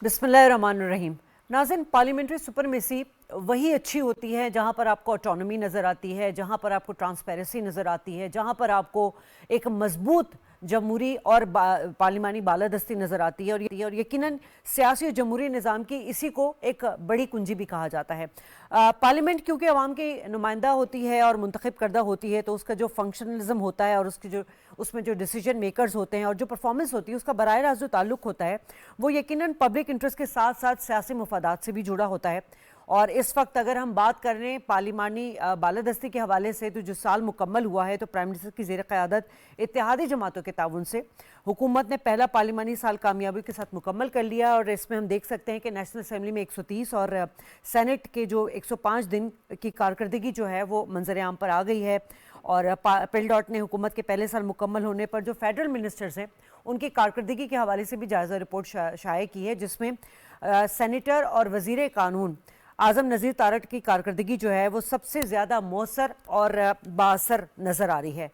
बिस्मिल्लाहिर्रहमानिर्रहीम। नाज़रीन, parliamentary supremacy वही अच्छी होती है जहाँ पर आपको ऑटोनॉमी नज़र आती है, जहाँ पर आपको ट्रांसपेरेंसी नज़र आती है, जहाँ पर आपको एक मजबूत जमहूरी और पार्लिमानी बालादस्ती नज़र आती है। और यकीनन सियासी और जमहूरी निज़ाम की इसी को एक बड़ी कुंजी भी कहा जाता है। पार्लियामेंट क्योंकि अवाम की नुमाइंदा होती है और मुंतखब करदा होती है, तो उसका जो फंक्शनलिज्म होता है और उसमें जो डिसीजन मेकर्स होते हैं और जो परफॉर्मेंस होती है, उसका बराह रास्त जो ताल्लुक़ होता है वो यकीनन पब्लिक इंटरेस्ट के साथ साथ सियासी मुफादात से भी जुड़ा होता है। और इस वक्त अगर हम बात कर रहे हैं पार्लिमानी बालादस्ती के हवाले से, तो जो साल मुकम्मल हुआ है, तो प्राइम मिनिस्टर की ज़ेर क़यादत इत्तेहादी जमातों के ताउन से हुकूमत ने पहला पार्लिमानी साल कामयाबी के साथ मुकम्मल कर लिया। और इसमें हम देख सकते हैं कि नेशनल असम्बली में 130 और सेनेट के जो 105 दिन की कारकर्दगी जो है वो मंजर आम पर आ गई है। और पिल डॉट ने हुकूमत के पहले साल मुकम्मल होने पर जो फेडरल मिनिस्टर्स हैं उनकी कारकर्दगी के हवाले से भी जायज़ा रिपोर्ट शाये की है, जिसमें सेनेटर और वज़ीर कानून आज़म नज़ीर तारड़ की कारकर्दगी जो है वो सबसे ज़्यादा मौसर और बाअसर नज़र आ रही है।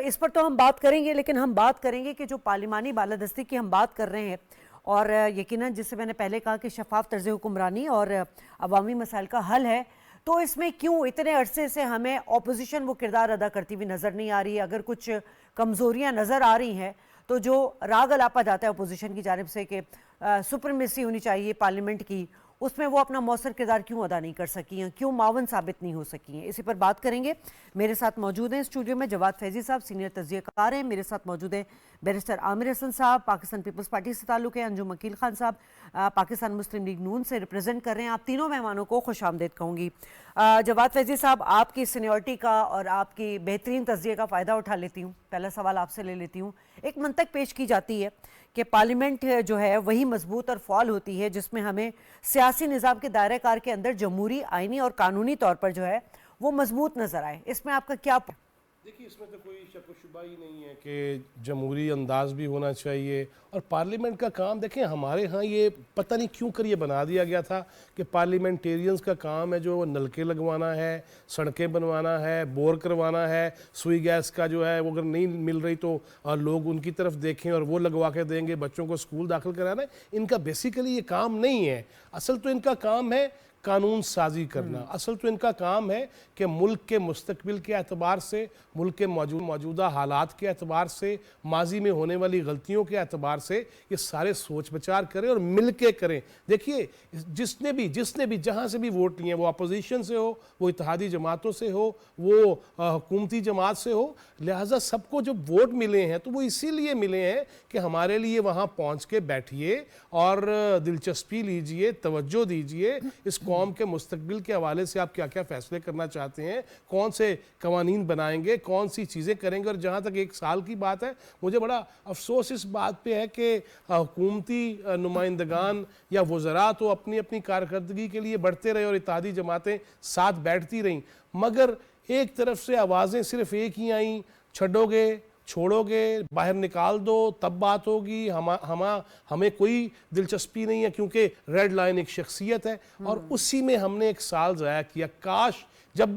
इस पर तो हम बात करेंगे, लेकिन हम बात करेंगे कि जो पार्लिमानी बालादस्ती की हम बात कर रहे हैं और यकीनन जिससे मैंने पहले कहा कि शफाफ तर्ज़ हुक्मरानी और अवामी मसाइल का हल है, तो इसमें क्यों इतने अरसे से हमें अपोजिशन वो किरदार अदा करती हुई नज़र नहीं आ रही। अगर कुछ कमज़ोरियाँ नज़र आ रही हैं तो जो राग अलापा जाता है अपोजिशन की जानिब से कि सुपरमेसी होनी चाहिए पार्लियामेंट की, उसमें वो अपना मौसर किरदार क्यों अदा नहीं कर सकी हैं, क्यों मावन साबित नहीं हो सकी हैं, इसी पर बात करेंगे। मेरे साथ मौजूद हैं स्टूडियो में जवाद फैज़ी साहब, सीनियर तज्ज़ियाकार हैं। मेरे साथ मौजूद हैं बैरिस्टर आमिर हसन साहब, पाकिस्तान पीपल्स पार्टी से ताल्लुक़ है। अंजुम अकील खान साहब पाकिस्तान मुस्लिम लीग नून से रिप्रेजेंट कर रहे हैं। आप तीनों मेहमानों को खुशामदीद कहूँगी। जवाद फैज़ी साहब, आपकी सीनियरिटी का और आपकी बेहतरीन तज्ज़िये का फ़ायदा उठा लेती हूँ। पहला सवाल आपसे ले लेती हूँ। एक मंतक पेश की जाती है कि पार्लियामेंट जो है वही मजबूत और फ़ाल होती है जिसमें हमें सियासी निज़ाम के दायरे कार के अंदर जमहूरी, आइनी और कानूनी तौर पर जो है वो मजबूत नज़र आए। इसमें आपका क्या? देखिए, इसमें तो कोई शक व शुबा ही नहीं है कि जमहूरी अंदाज भी होना चाहिए। और पार्लियामेंट का काम देखें, हमारे यहाँ ये पता नहीं क्यों कर ये बना दिया गया था कि पार्लियामेंटेरियंस का काम है जो नलके लगवाना है, सड़कें बनवाना है, बोर करवाना है, सुई गैस का जो है वो अगर नहीं मिल रही तो लोग उनकी तरफ देखें और वो लगवा के देंगे, बच्चों को स्कूल दाखिल कराना है। इनका बेसिकली ये काम नहीं है। असल तो इनका काम है कानून साजी करना। असल तो इनका काम है कि मुल्क के मुस्तकबिल के एतबार से, मुल्क के मौजूदा हालात के एतबार से, माजी में होने वाली गलतियों के एतबार से ये सारे सोच विचार करें और मिल के करें। देखिए, जिसने भी जहाँ से भी वोट लिए, वो अपोजिशन से हो, वो इत्तेहादी जमातों से हो, वो हुकूमती जमात से हो, लिहाजा सबको जो वोट मिले हैं तो वो इसीलिए मिले हैं कि हमारे लिए वहाँ पहुँच के बैठिए और दिलचस्पी लीजिए, तवज्जो दीजिए, इस कौम के मुस्तकबिल के हवाले से आप क्या क्या फैसले करना चाहते हैं, कौन से कवानीन बनाएंगे, कौन सी चीज़ें करेंगे। और जहाँ तक एक साल की बात है, मुझे बड़ा अफसोस इस बात पे है कि हुकूमती नुमाइंदगान या वज़रा तो अपनी अपनी कारकर्दगी के लिए बढ़ते रहे और इत्तेहादी जमातें साथ बैठती रहीं, मगर एक तरफ से आवाज़ें सिर्फ एक ही आईं, छोड़ोगे, बाहर निकाल दो तब बात होगी, हमें कोई दिलचस्पी नहीं है क्योंकि रेड लाइन एक शख्सियत है। और उसी में हमने एक साल ज़ाया किया। काश, जब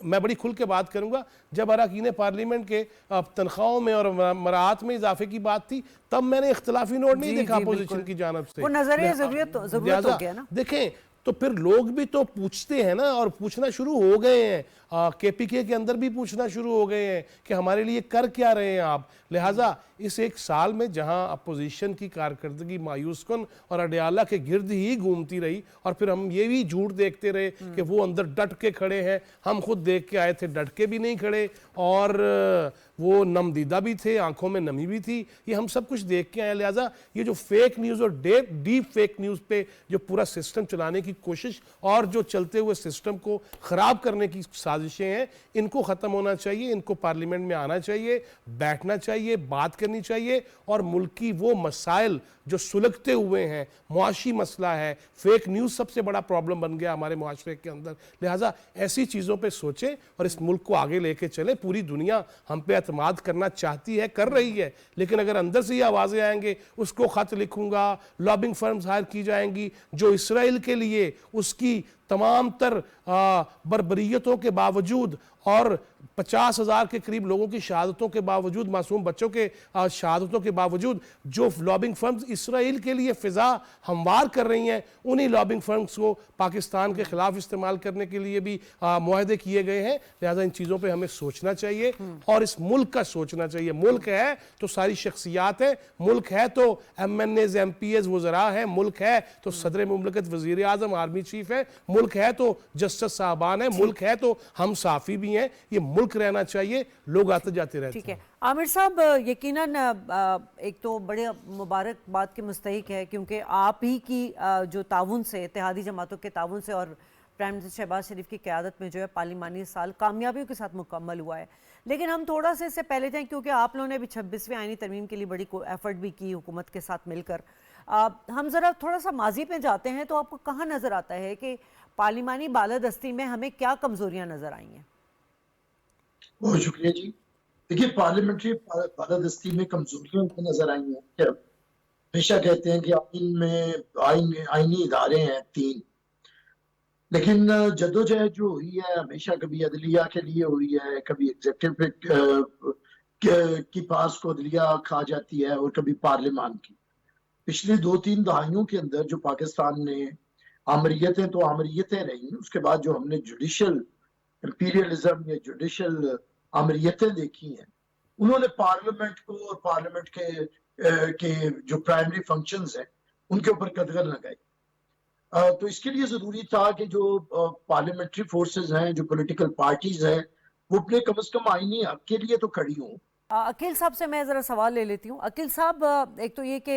मैं बड़ी खुल के बात करूंगा, जब अरकान पार्लियामेंट के तनख्वाहों में और मराहत में इजाफे की बात थी, तब मैंने इख्तलाफी नोट नहीं देखा अपोजिशन की जानिब से। वो नजरिए ज़रूरत हो गया ना। देखें, तो फिर लोग भी तो पूछते हैं ना, और पूछना शुरू हो गए हैं। KPK के अंदर भी पूछना शुरू हो गए हैं कि हमारे लिए कर क्या रहे हैं आप। लिहाजा इस एक साल में जहां अपोजिशन की कारकर्दगी मायूस कुन और अडयाला के गिर्द ही घूमती रही, और फिर हम ये भी झूठ देखते रहे कि वो अंदर डट के खड़े हैं, हम खुद देख के आए थे, डट के भी नहीं खड़े, और वो नमदीदा भी थे, आंखों में नमी भी थी, ये हम सब कुछ देख के आए। लिहाजा ये जो फेक न्यूज़ और डीप फेक न्यूज़ पे जो पूरा सिस्टम चलाने की कोशिश और जो चलते हुए सिस्टम को ख़राब करने की साजिशें हैं, इनको ख़त्म होना चाहिए। इनको पार्लियामेंट में आना चाहिए, बैठना चाहिए, बात करनी चाहिए, और मुल्क की वो मसाइल जो सुलगते हुए हैं, मुआशी मसला है, फेक न्यूज़ सबसे बड़ा प्रॉब्लम बन गया हमारे मुआशरे के अंदर। लिहाजा ऐसी चीज़ों पे सोचें और इस मुल्क को आगे लेके चलें। पूरी दुनिया हम पे एतमाद करना चाहती है, कर रही है, लेकिन अगर अंदर से ये आवाज़ें आएंगे, उसको ख़त लिखूंगा, लॉबिंग फर्म्स हायर की जाएंगी जो इसराइल के लिए उसकी तमाम तर बर्बरियतों के बावजूद और 50,000 के करीब लोगों की शहादतों के बावजूद, मासूम बच्चों के शहादतों के बावजूद जो लॉबिंग फर्म्स इसराइल के लिए फ़िज़ा हमवार कर रही हैं, उन्हीं लॉबिंग फर्म्स को पाकिस्तान के ख़िलाफ़ इस्तेमाल करने के लिए भी मुआहदे किए गए हैं। लिहाजा इन चीज़ों पर हमें सोचना चाहिए और इस मुल्क का सोचना चाहिए। मुल्क है तो सारी शख्सियात है, मुल्क है तो MNAs MPAs वज़रा हैं, मुल्क है तो सदर मुमलकत वज़ीर आज़म आर्मी चीफ है, मुल्क है तो जस्टिस साहबान है, मुल्क है तो हम साफ़ी भी हैं। ये मुल्क रहना चाहिए, लोग आते जाते रहते हैं। ठीक है आमिर साहब, यकीनन एक तो बड़े मुबारकबाद के मुस्तहिक है क्योंकि आप ही की जो ताउन से, इत्तेहादी जमातों के ताउन से और प्राइम मिनिस्टर शहबाज शरीफ की क़यादत में जो है पार्लिमानी साल कामयाबियों के साथ मुकम्मल हुआ है। लेकिन हम थोड़ा सा इससे पहले जाएं क्योंकि आप लोगों ने भी 26वीं आईनी तरमीम के लिए बड़ी एफर्ट भी की हुकूमत के साथ मिलकर। हम ज़रा थोड़ा सा माजी पे जाते हैं तो आपको कहाँ नज़र आता है कि पार्लिमानी बालादस्ती में हमें क्या कमज़ोरियाँ नज़र आई हैं? बहुत शुक्रिया जी। देखिए, पार्लियामेंट्री बालादस्ती में कमजोरियां नजर आई हैं कि हमेशा कहते हैं कि आईनी इदारे हैं 3, लेकिन जद्दोजहद जो हुई है हमेशा कभी अदलिया के लिए हुई है, कभी एग्जीक्यूटिव की पास को अदलिया खा जाती है और कभी पार्लियामान की। पिछली 2-3 दहाइयों के अंदर जो पाकिस्तान ने आमरीयतें तो आमरीयतें रही, उसके बाद जो हमने जुडिशल इंपीरियलिज्म या जुडिशल आमरीयतें देखी हैं, उन्होंने पार्लियामेंट को और पार्लियामेंट के जो प्राइमरी फंक्शंस हैं उनके ऊपर कदगन लगाई। तो इसके लिए जरूरी था कि जो पार्लियामेंट्री फोर्सेस हैं, जो पॉलिटिकल पार्टीज हैं, वो अपने कम से कम आईनी हक के लिए तो खड़ी हों। अकील साहब से मैं ज़रा सवाल ले लेती हूँ। अकील साहब, एक तो ये कि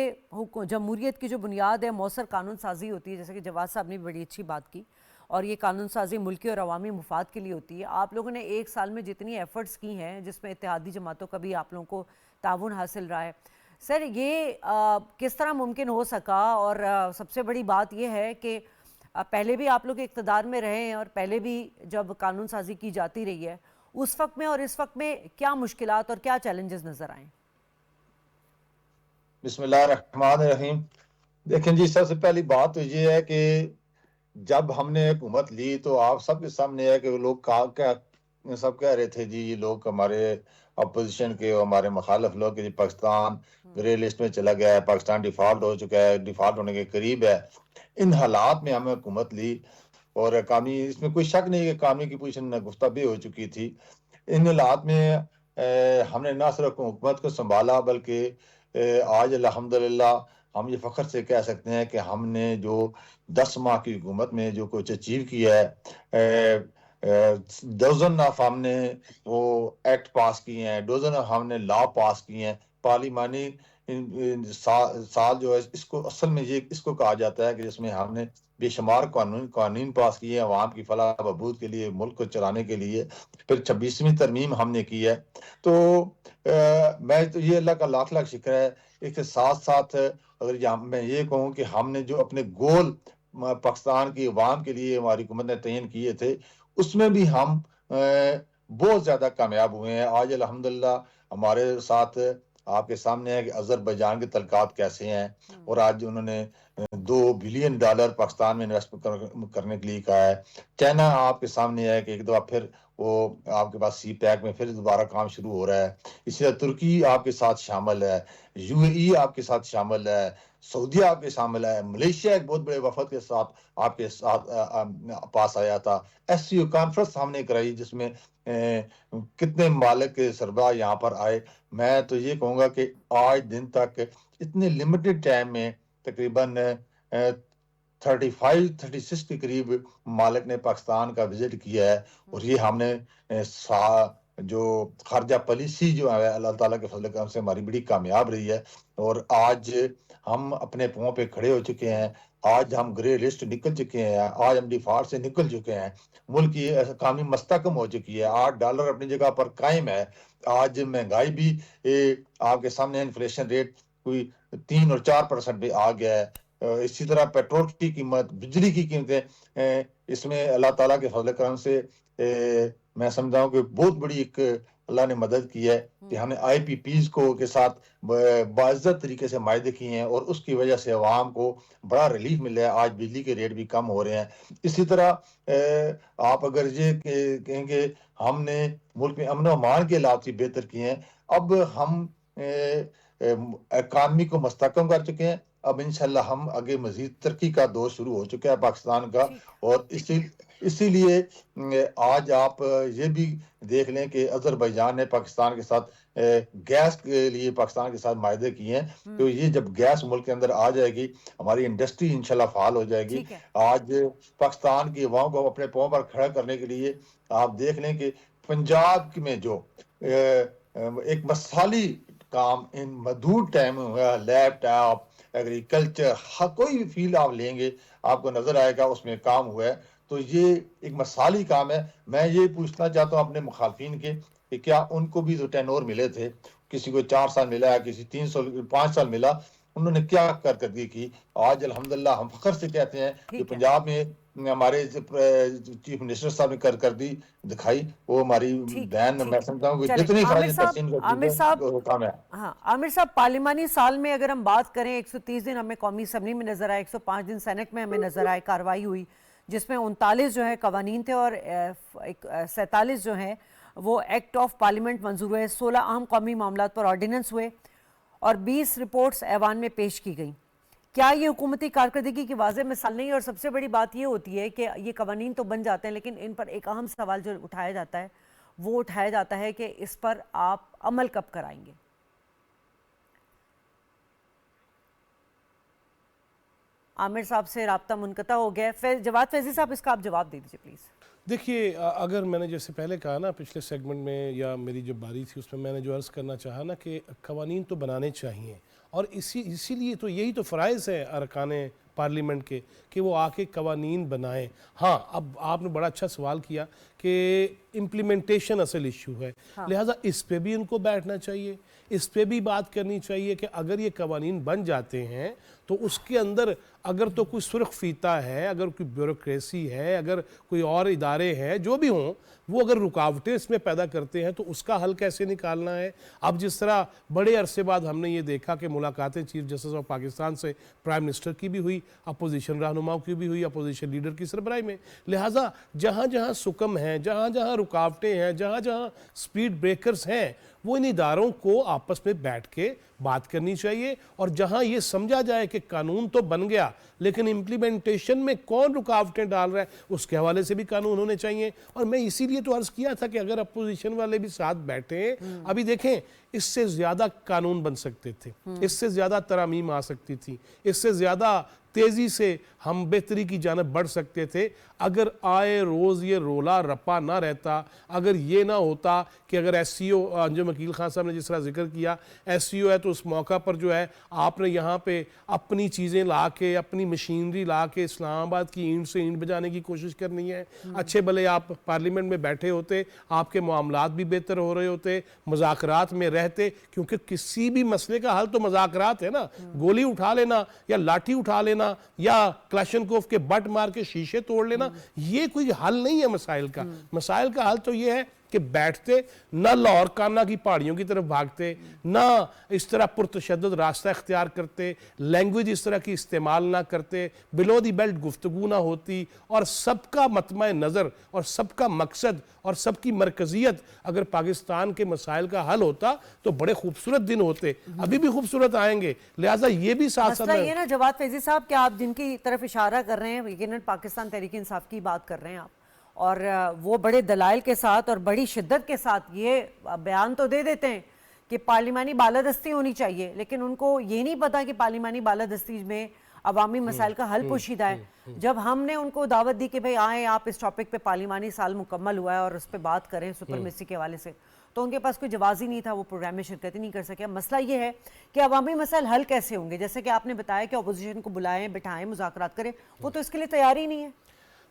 जमहूरियत की जो बुनियाद है मौसर कानून साजी होती है, जैसे कि जवाद साहब ने भी बड़ी अच्छी बात की, और ये कानून साजी मुल्की और अवामी मुफाद के लिए होती है। आप लोगों ने एक साल में जितनी एफ़र्ट्स की हैं, जिसमें इत्तेहादी जमातों का भी आप लोगों को ताउन हासिल रहा है, सर ये किस तरह मुमकिन हो सका? और सबसे बड़ी बात यह है कि पहले भी आप लोग इक़्तिदार में रहे हैं और पहले भी जब कानून साजी की जाती रही है, उस वक्त में और इस वक्त में क्या मुश्किलात और क्या चैलेंजेस नजर आए? बिस्मिल्लाहिर्रहमानिर्रहीम। देखें जी, सबसे पहली बात तो ये है कि जब हमने हुकूमत ली तो आप सबके सामने है कि वो लोग सब कह रहे थे जी, ये लोग हमारे अपोजिशन के, हमारे मुखालिफ लोग कि पाकिस्तान ग्रे लिस्ट में चला गया है, पाकिस्तान डिफॉल्ट हो चुका है, डिफॉल्ट होने के करीब है। इन हालात में हमें हुकूमत ली और कामी, इसमें कोई शक नहीं कि कामी की पोजीशन गुफ्ताबी हो चुकी थी। इन हालात में हमने ना सिर्फ हुकूमत को संभाला बल्कि आज अल्हम्दुलिल्लाह हम ये फ़ख्र से कह सकते हैं कि हमने जो 10 माह की हुकूमत में जो कुछ अचीव किया है, डजन ऑफ हमने वो एक्ट पास किए हैं, डजन ऑफ हमने लॉ पास किए हैं। पार्लिमानी साल जो है, इसको असल में ये इसको कहा जाता है कि जिसमें हमने बेशुमार कानून पास किए हैं अवाम की फलाह बहबूद के लिए, मुल्क को चलाने के लिए। फिर 26वीं तरमीम हमने की है। तो मैं तो ये अल्लाह का लाख लाख शुक्र है। इसके साथ साथ अगर मैं ये कहूँ कि हमने जो अपने गोल पाकिस्तान की अवाम के लिए हमारी हुकूमत ने तयन किए थे, उसमें भी हम बहुत ज़्यादा कामयाब हुए हैं। आज अल्हम्दुलिल्लाह हमारे साथ आपके सामने है कि अज़रबैजान के तल्कात कैसे हैं, और आज उन्होंने $2 बिलियन पाकिस्तान में इन्वेस्ट करने के लिए कहा है। चाइना आपके सामने है कि एक दफ़ा फिर वो आपके पास सी पैक में फिर दोबारा काम शुरू हो रहा है। इसी तरह तुर्की आपके साथ शामिल है, UAE आपके साथ शामिल है, सऊदी आपके शामिल है, मलेशिया एक बहुत बड़े वफद के साथ आपके साथ पास आया था। SCO कॉन्फ्रेंस हमने कराई जिसमें कितने मालिक के सरबराह यहाँ पर आए। मैं तो ये कहूँगा कि आज दिन तक इतने लिमिटेड टाइम में तकरीबन 35-36 के करीब मालिक ने पाकिस्तान का विजिट किया है, और ये हमने जो खारजा पॉलिसी जो है अल्लाह ताला के फजल करम से हमारी बड़ी कामयाब रही है, और आज हम अपने पांव पे खड़े हो चुके हैं। आज हम ग्रे लिस्ट निकल चुके हैं, आज हम डिफॉल्ट से निकल चुके हैं, मुल्क की इकानमी मस्तकम हो चुकी है, $8 अपनी जगह पर कायम है। आज महंगाई भी आपके सामने इन्फ्लेशन रेट कोई 3 और 4% पे आ गया है। इसी तरह पेट्रोल की कीमत, बिजली की कीमतें इसमें अल्लाह ताला के फजल करम से मैं समझता हूँ कि बहुत बड़ी एक अल्लाह ने मदद की है कि हमने IPPs को के साथ बाइज्जत तरीके से मायदे किए हैं और उसकी वजह से अवाम को बड़ा रिलीफ मिल रहा है। आज बिजली के रेट भी कम हो रहे हैं। इसी तरह आप अगर ये कहेंगे हमने मुल्क में अमन और अमान के हालात भी बेहतर किए हैं। अब हम इकानमी को मुस्तहकम कर चुके हैं। अब इंशाल्लाह हम आगे मजीद तरक्की का दौर शुरू हो चुका है पाकिस्तान का। और इसीलिए आज आप ये भी देख लें कि अजरबैजान ने पाकिस्तान के साथ गैस के लिए पाकिस्तान के साथ मायदे किए हैं। तो ये जब गैस मुल्क के अंदर आ जाएगी, हमारी इंडस्ट्री इंशाल्लाह फाल हो जाएगी। आज पाकिस्तान की अवाम को अपने पांव पर खड़ा करने के लिए आप देख लें कि पंजाब में जो एक मसाली काम इन मजदूर टाइम हुआ, लैपटॉप, एग्रीकल्चर, कोई भी फील्ड आप लेंगे आपको नजर आएगा उसमें काम हुआ है। तो ये एक मसाली काम है। मैं ये पूछना चाहता हूँ अपने मुखालफिन के कि क्या उनको भी तो टेनोर मिले थे, किसी को 4 साल मिला है, किसी 5 साल मिला, उन्होंने क्या कारकर्दगी की? आज अल्हम्दुलिल्लाह हम फख्र से कहते हैं कि पंजाब में हमारे चीफ मिनिस्टर साहब ने कारकर्दगी दिखाई, वो हमारी बहन, मैं समझता हूँ जितनी आमिर साहब, पार्लिमानी साल में अगर हम बात करें 130 दिन हमें कौमी असम्बली में नजर आए, 105 दिन सेनेट में हमें नजर आए, कार्रवाई हुई जिसमें 39 जो है कवानीन थे और 47 जो है वो एक्ट ऑफ पार्लियामेंट मंजूर हुए, 16 अहम कौमी मामलात पर ऑर्डिनेंस हुए और 20 रिपोर्ट्स ऐवान में पेश की गई। क्या ये हुकूमती कारकर्दगी की वाज़ेह मिसाल नहीं? और सबसे बड़ी बात ये होती है कि ये कवानीन तो बन जाते हैं लेकिन इन पर एक अहम सवाल जो उठाया जाता है वो उठाया जाता है कि इस पर आप अमल कब कराएंगे? आमिर साहब से राब्ता मुनक़ता हो गया। जवाद फैज़ी साहब, इसका आप जवाब दे दीजिए प्लीज़। देखिए, अगर मैंने जैसे पहले कहा ना पिछले सेगमेंट में या मेरी जो बारी थी उसमें मैंने जो अर्ज़ करना चाहा ना कि कवानीन तो बनाने चाहिए और इसीलिए तो यही तो फ़राइज़ है अरकान पार्लियामेंट के कि वो आके कवानीन बनाएं। हाँ, अब आपने बड़ा अच्छा सवाल किया कि इम्प्लीमेंटेशन असल इशू है, लिहाजा इस पे भी इनको बैठना चाहिए, इस पे भी बात करनी चाहिए कि अगर ये कवानीन बन जाते हैं तो उसके अंदर अगर तो कोई सुर्ख फीता है, अगर कोई ब्यूरोक्रेसी है, अगर कोई और इदारे हैं जो भी हों, वो अगर रुकावटें इसमें पैदा करते हैं तो उसका हल कैसे निकालना है। अब जिस तरह बड़े अरसे बाद हमने ये देखा कि मुलाकातें चीफ जस्टिस ऑफ पाकिस्तान से प्राइम मिनिस्टर की भी हुई, अपोजिशन रहनुमाओं की भी हुई, अपोजिशन लीडर की सरबराही में। लिहाजा जहाँ जहाँ सुकम हैं, जहाँ जहाँ रुकावटें हैं, जहाँ जहाँ स्पीड ब्रेकर्स हैं, वो इन इदारों को आपस में बैठ के बात करनी चाहिए और जहां ये समझा जाए कि कानून तो बन गया लेकिन इम्प्लीमेंटेशन में कौन रुकावटें डाल रहा है उसके हवाले से भी कानून होने चाहिए। और मैं इसीलिए तो अर्ज किया था कि अगर अपोजिशन वाले भी साथ बैठे, अभी देखें इससे ज्यादा कानून बन सकते थे, इससे ज्यादा तरामीम आ सकती थी, इससे ज्यादा तेजी से हम बेहतरी की जानब बढ़ सकते थे अगर आए रोज़ ये रोला रपा ना रहता, अगर ये ना होता कि अगर SCO अंजुम वकील खान साहब ने जिस तरह जिक्र किया SCO है तो उस मौका पर जो है आपने यहाँ पे अपनी चीज़ें ला के, अपनी मशीनरी ला के इस्लामाबाद की ईंट से ईंट बजाने की कोशिश करनी है। अच्छे भले आप पार्लियामेंट में बैठे होते, आपके मामलात भी बेहतर हो रहे होते, मुज़ाकरात में रहते, क्योंकि किसी भी मसले का हल तो मुज़ाकरात है ना। गोली उठा लेना या लाठी उठा लेना या क्लाशनकोव के बट मार के शीशे तोड़ लेना, ये कोई हल नहीं है मसाइल का। मसाइल का हल तो ये है कि बैठते, ना लाहौर काना की पहाड़ियों की तरफ भागते, ना इस तरह पुरतशद्दुद रास्ता इख्तियार करते, लैंग्वेज इस तरह की इस्तेमाल ना करते, बिलो दी बेल्ट गुफ्तगू ना होती और सबका मतमा नज़र और सबका मकसद और सबकी मरकजियत अगर पाकिस्तान के मसाइल का हल होता तो बड़े खूबसूरत दिन होते, अभी भी खूबसूरत आएंगे। लिहाजा ये भी साथ साथ ये ना जवाद फैज़ी साहब कि आप जिनकी तरफ इशारा कर रहे हैं यकीनन पाकिस्तान तहरीक इंसाफ की बात कर रहे हैं आप, और वो बड़े दलाइल के साथ और बड़ी शिद्दत के साथ ये बयान तो दे देते हैं कि पार्लिमानी बालादस्ती होनी चाहिए, लेकिन उनको ये नहीं पता कि पार्लिमानी बालादस्ती में अवामी मसाइल का हल पोशीदा है। जब हमने उनको दावत दी कि भाई आए आप इस टॉपिक पे पार्लिमानी साल मुकम्मल हुआ है और उस पर बात करें सुपरमेसी के हवाले से, तो उनके पास कोई जवाब ही नहीं था, वो प्रोग्राम में शिरकत ही नहीं कर सके। मसला ये है कि अवामी मसाइल हल कैसे होंगे, जैसे कि आपने बताया कि अपोजिशन को बुलाएं, बिठाएं, मुज़ाकरात करें, वो तो इसके लिए तैयार ही नहीं है।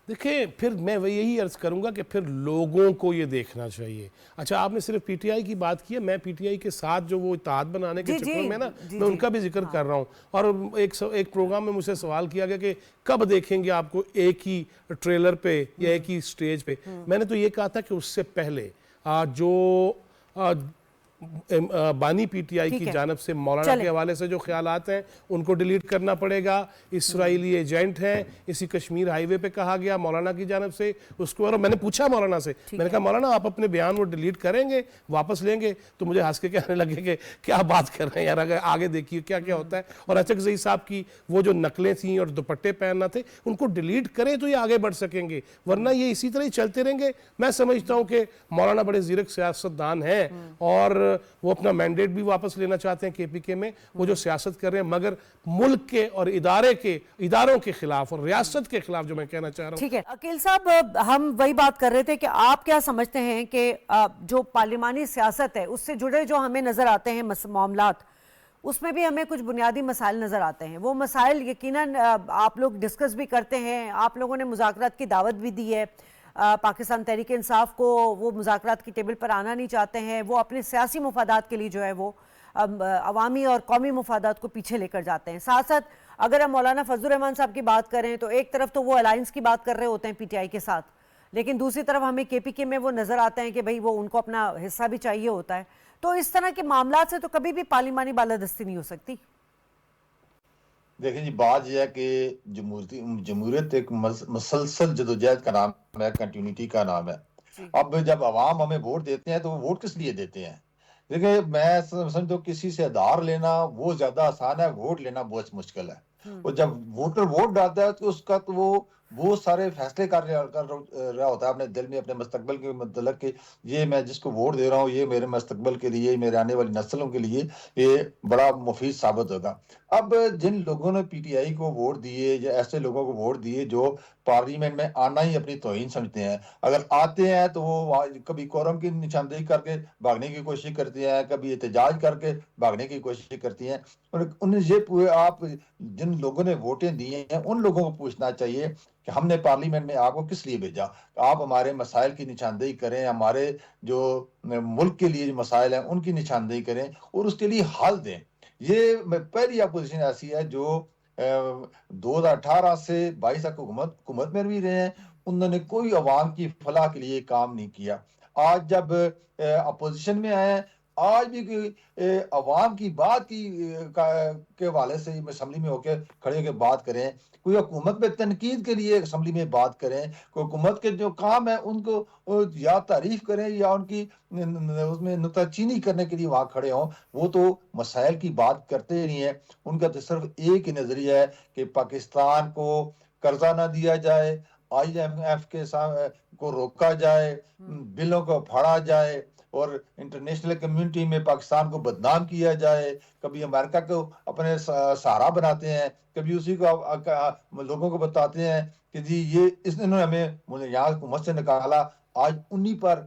देखिए, फिर मैं वही यही अर्ज करूंगा कि फिर लोगों को ये देखना चाहिए। अच्छा, आपने सिर्फ पीटीआई की बात की है, मैं पीटीआई के साथ जो वो इत्तेहाद बनाने के जी, चक्कर जी, में ना, जी, मैं जी, उनका भी जिक्र कर रहा हूँ। और एक प्रोग्राम में मुझसे सवाल किया गया कि कब देखेंगे आपको एक ही ट्रेलर पे या एक ही स्टेज पे। मैंने तो ये कहा था कि उससे पहले जो बानी पीटीआई ठीक की है, जानब से मौलाना चलें। के हवाले से जो ख्यालात हैं उनको डिलीट करना पड़ेगा। इसराइली एजेंट हैं, इसी कश्मीर हाईवे पे कहा गया मौलाना की जानब से उसको। और मैंने पूछा मौलाना से, मैंने कहा मौलाना आप अपने बयान वो डिलीट करेंगे, वापस लेंगे? तो मुझे हंस के कहने लगे कि क्या बात कर रहे हैं यार, अगर आगे देखिए क्या क्या होता है। और अचकज़ई साहब की वो जो नकलें थी और दुपट्टे पहनना थे, उनको डिलीट करें तो ये आगे बढ़ सकेंगे, वरना ये इसी तरह ही चलते रहेंगे। मैं समझता हूँ कि मौलाना बड़े ज़ीरक सियासतदान हैं और वो अपना मैंडेट भी वापस लेना चाहते हैं केपीके में। वो जो सियासत कर रहे हैं, मगर मुल्क के और इदारों के खिलाफ और रियासत के खिलाफ, जो मैं कहना चाह रहा हूँ। ठीक है अकील साहब, हम वही बात कर रहे थे कि आप क्या समझते हैं कि जो पार्लिमानी सियासत है उससे जुड़े जो हमें नजर आते हैं मामलात, उसमें भी हमें कुछ बुनियादी मसाइल नजर आते हैं। वो मसाइल यकीनन आप लोग डिस्कस भी करते हैं, आप लोगों ने मुज़ाकरात की दावत भी दी है। पाकिस्तान तहरीक इंसाफ को वो मुज़ाकरात की टेबल पर आना नहीं चाहते हैं, वो अपने सियासी मुफादात के लिए जो है वो अवामी और कौमी मुफादात को पीछे लेकर जाते हैं। साथ साथ अगर हम मौलाना फजलुर रहमान साहब की बात करें तो एक तरफ तो वो अलायंस की बात कर रहे होते हैं पीटीआई के साथ, लेकिन दूसरी तरफ हमें केपीके में वो नज़र आते हैं कि भाई वो उनको अपना हिस्सा भी चाहिए होता है। तो इस तरह के मामलात से तो कभी भी पार्लिमानी बालादस्ती नहीं हो सकती। देखिए जी, बात यह है कि जमहूरियत एक मसलसल जदोजहद का नाम है, कंटिन्यूटी का नाम है। अब जब अवाम हमें वोट देते हैं तो वो वोट किस लिए देते हैं? देखिए, मैं समझता हूँ किसी से आधार लेना वो ज्यादा आसान है, वोट लेना बहुत मुश्किल है। और जब वोटर वोट डालता है तो उसका तो वो सारे फैसले कर रहा होता है अपने दिल में, अपने मुस्तकबिल के मतलब कि ये मैं जिसको वोट दे रहा हूँ ये मेरे मुस्तकबिल के लिए, मेरे आने वाली नस्लों के लिए ये बड़ा मुफीद साबित होगा। अब जिन लोगों ने पीटीआई को वोट दिए या ऐसे लोगों को वोट दिए जो पार्लियामेंट में आना ही अपनी तौहीन समझते हैं, अगर आते हैं तो वो कभी कोरम की निशानदेही करके भागने की कोशिश करते हैं, कभी एहतजाज करके भागने की कोशिश करती हैं। और उन्हें ये आप जिन लोगों ने वोटें दी हैं उन लोगों को पूछना चाहिए कि हमने पार्लियामेंट में आपको किस लिए भेजा? आप हमारे मसाइल की निशानदेही करें, हमारे जो मुल्क के लिए जो मसाइल हैं उनकी निशानदेही करें और उसके लिए हल दें। ये पहली अपोजिशन ऐसी है जो 2018 से 22 तक हुकूमत में भी रहे हैं, उन्होंने कोई अवाम की फलाह के लिए काम नहीं किया। आज जब अपोजिशन में आए हैं, आज भी कोई अवाम की बात के हवाले से असम्बली में होकर खड़े होकर बात करें, कोई हुकूमत पे तनकीद के लिए असम्बली में बात करें, कोई हुकूमत के जो काम है उनको या तारीफ करें या उनकी उसमें नुक्ताचीनी करने के लिए वहां खड़े हों, वो तो मसाइल की बात करते ही नहीं है। उनका तो सिर्फ एक ही नजरिया है कि पाकिस्तान को कर्जा ना दिया जाए, IMF के को रोका जाए, बिलों को फाड़ा जाए और इंटरनेशनल कम्युनिटी में पाकिस्तान को बदनाम किया जाए। कभी अमेरिका को अपने सहारा बनाते हैं, कभी उसी को लोगों को बताते हैं कि जी ये इन्होंने हमें यहाँ हुकूमत से निकाला। आज उन्हीं पर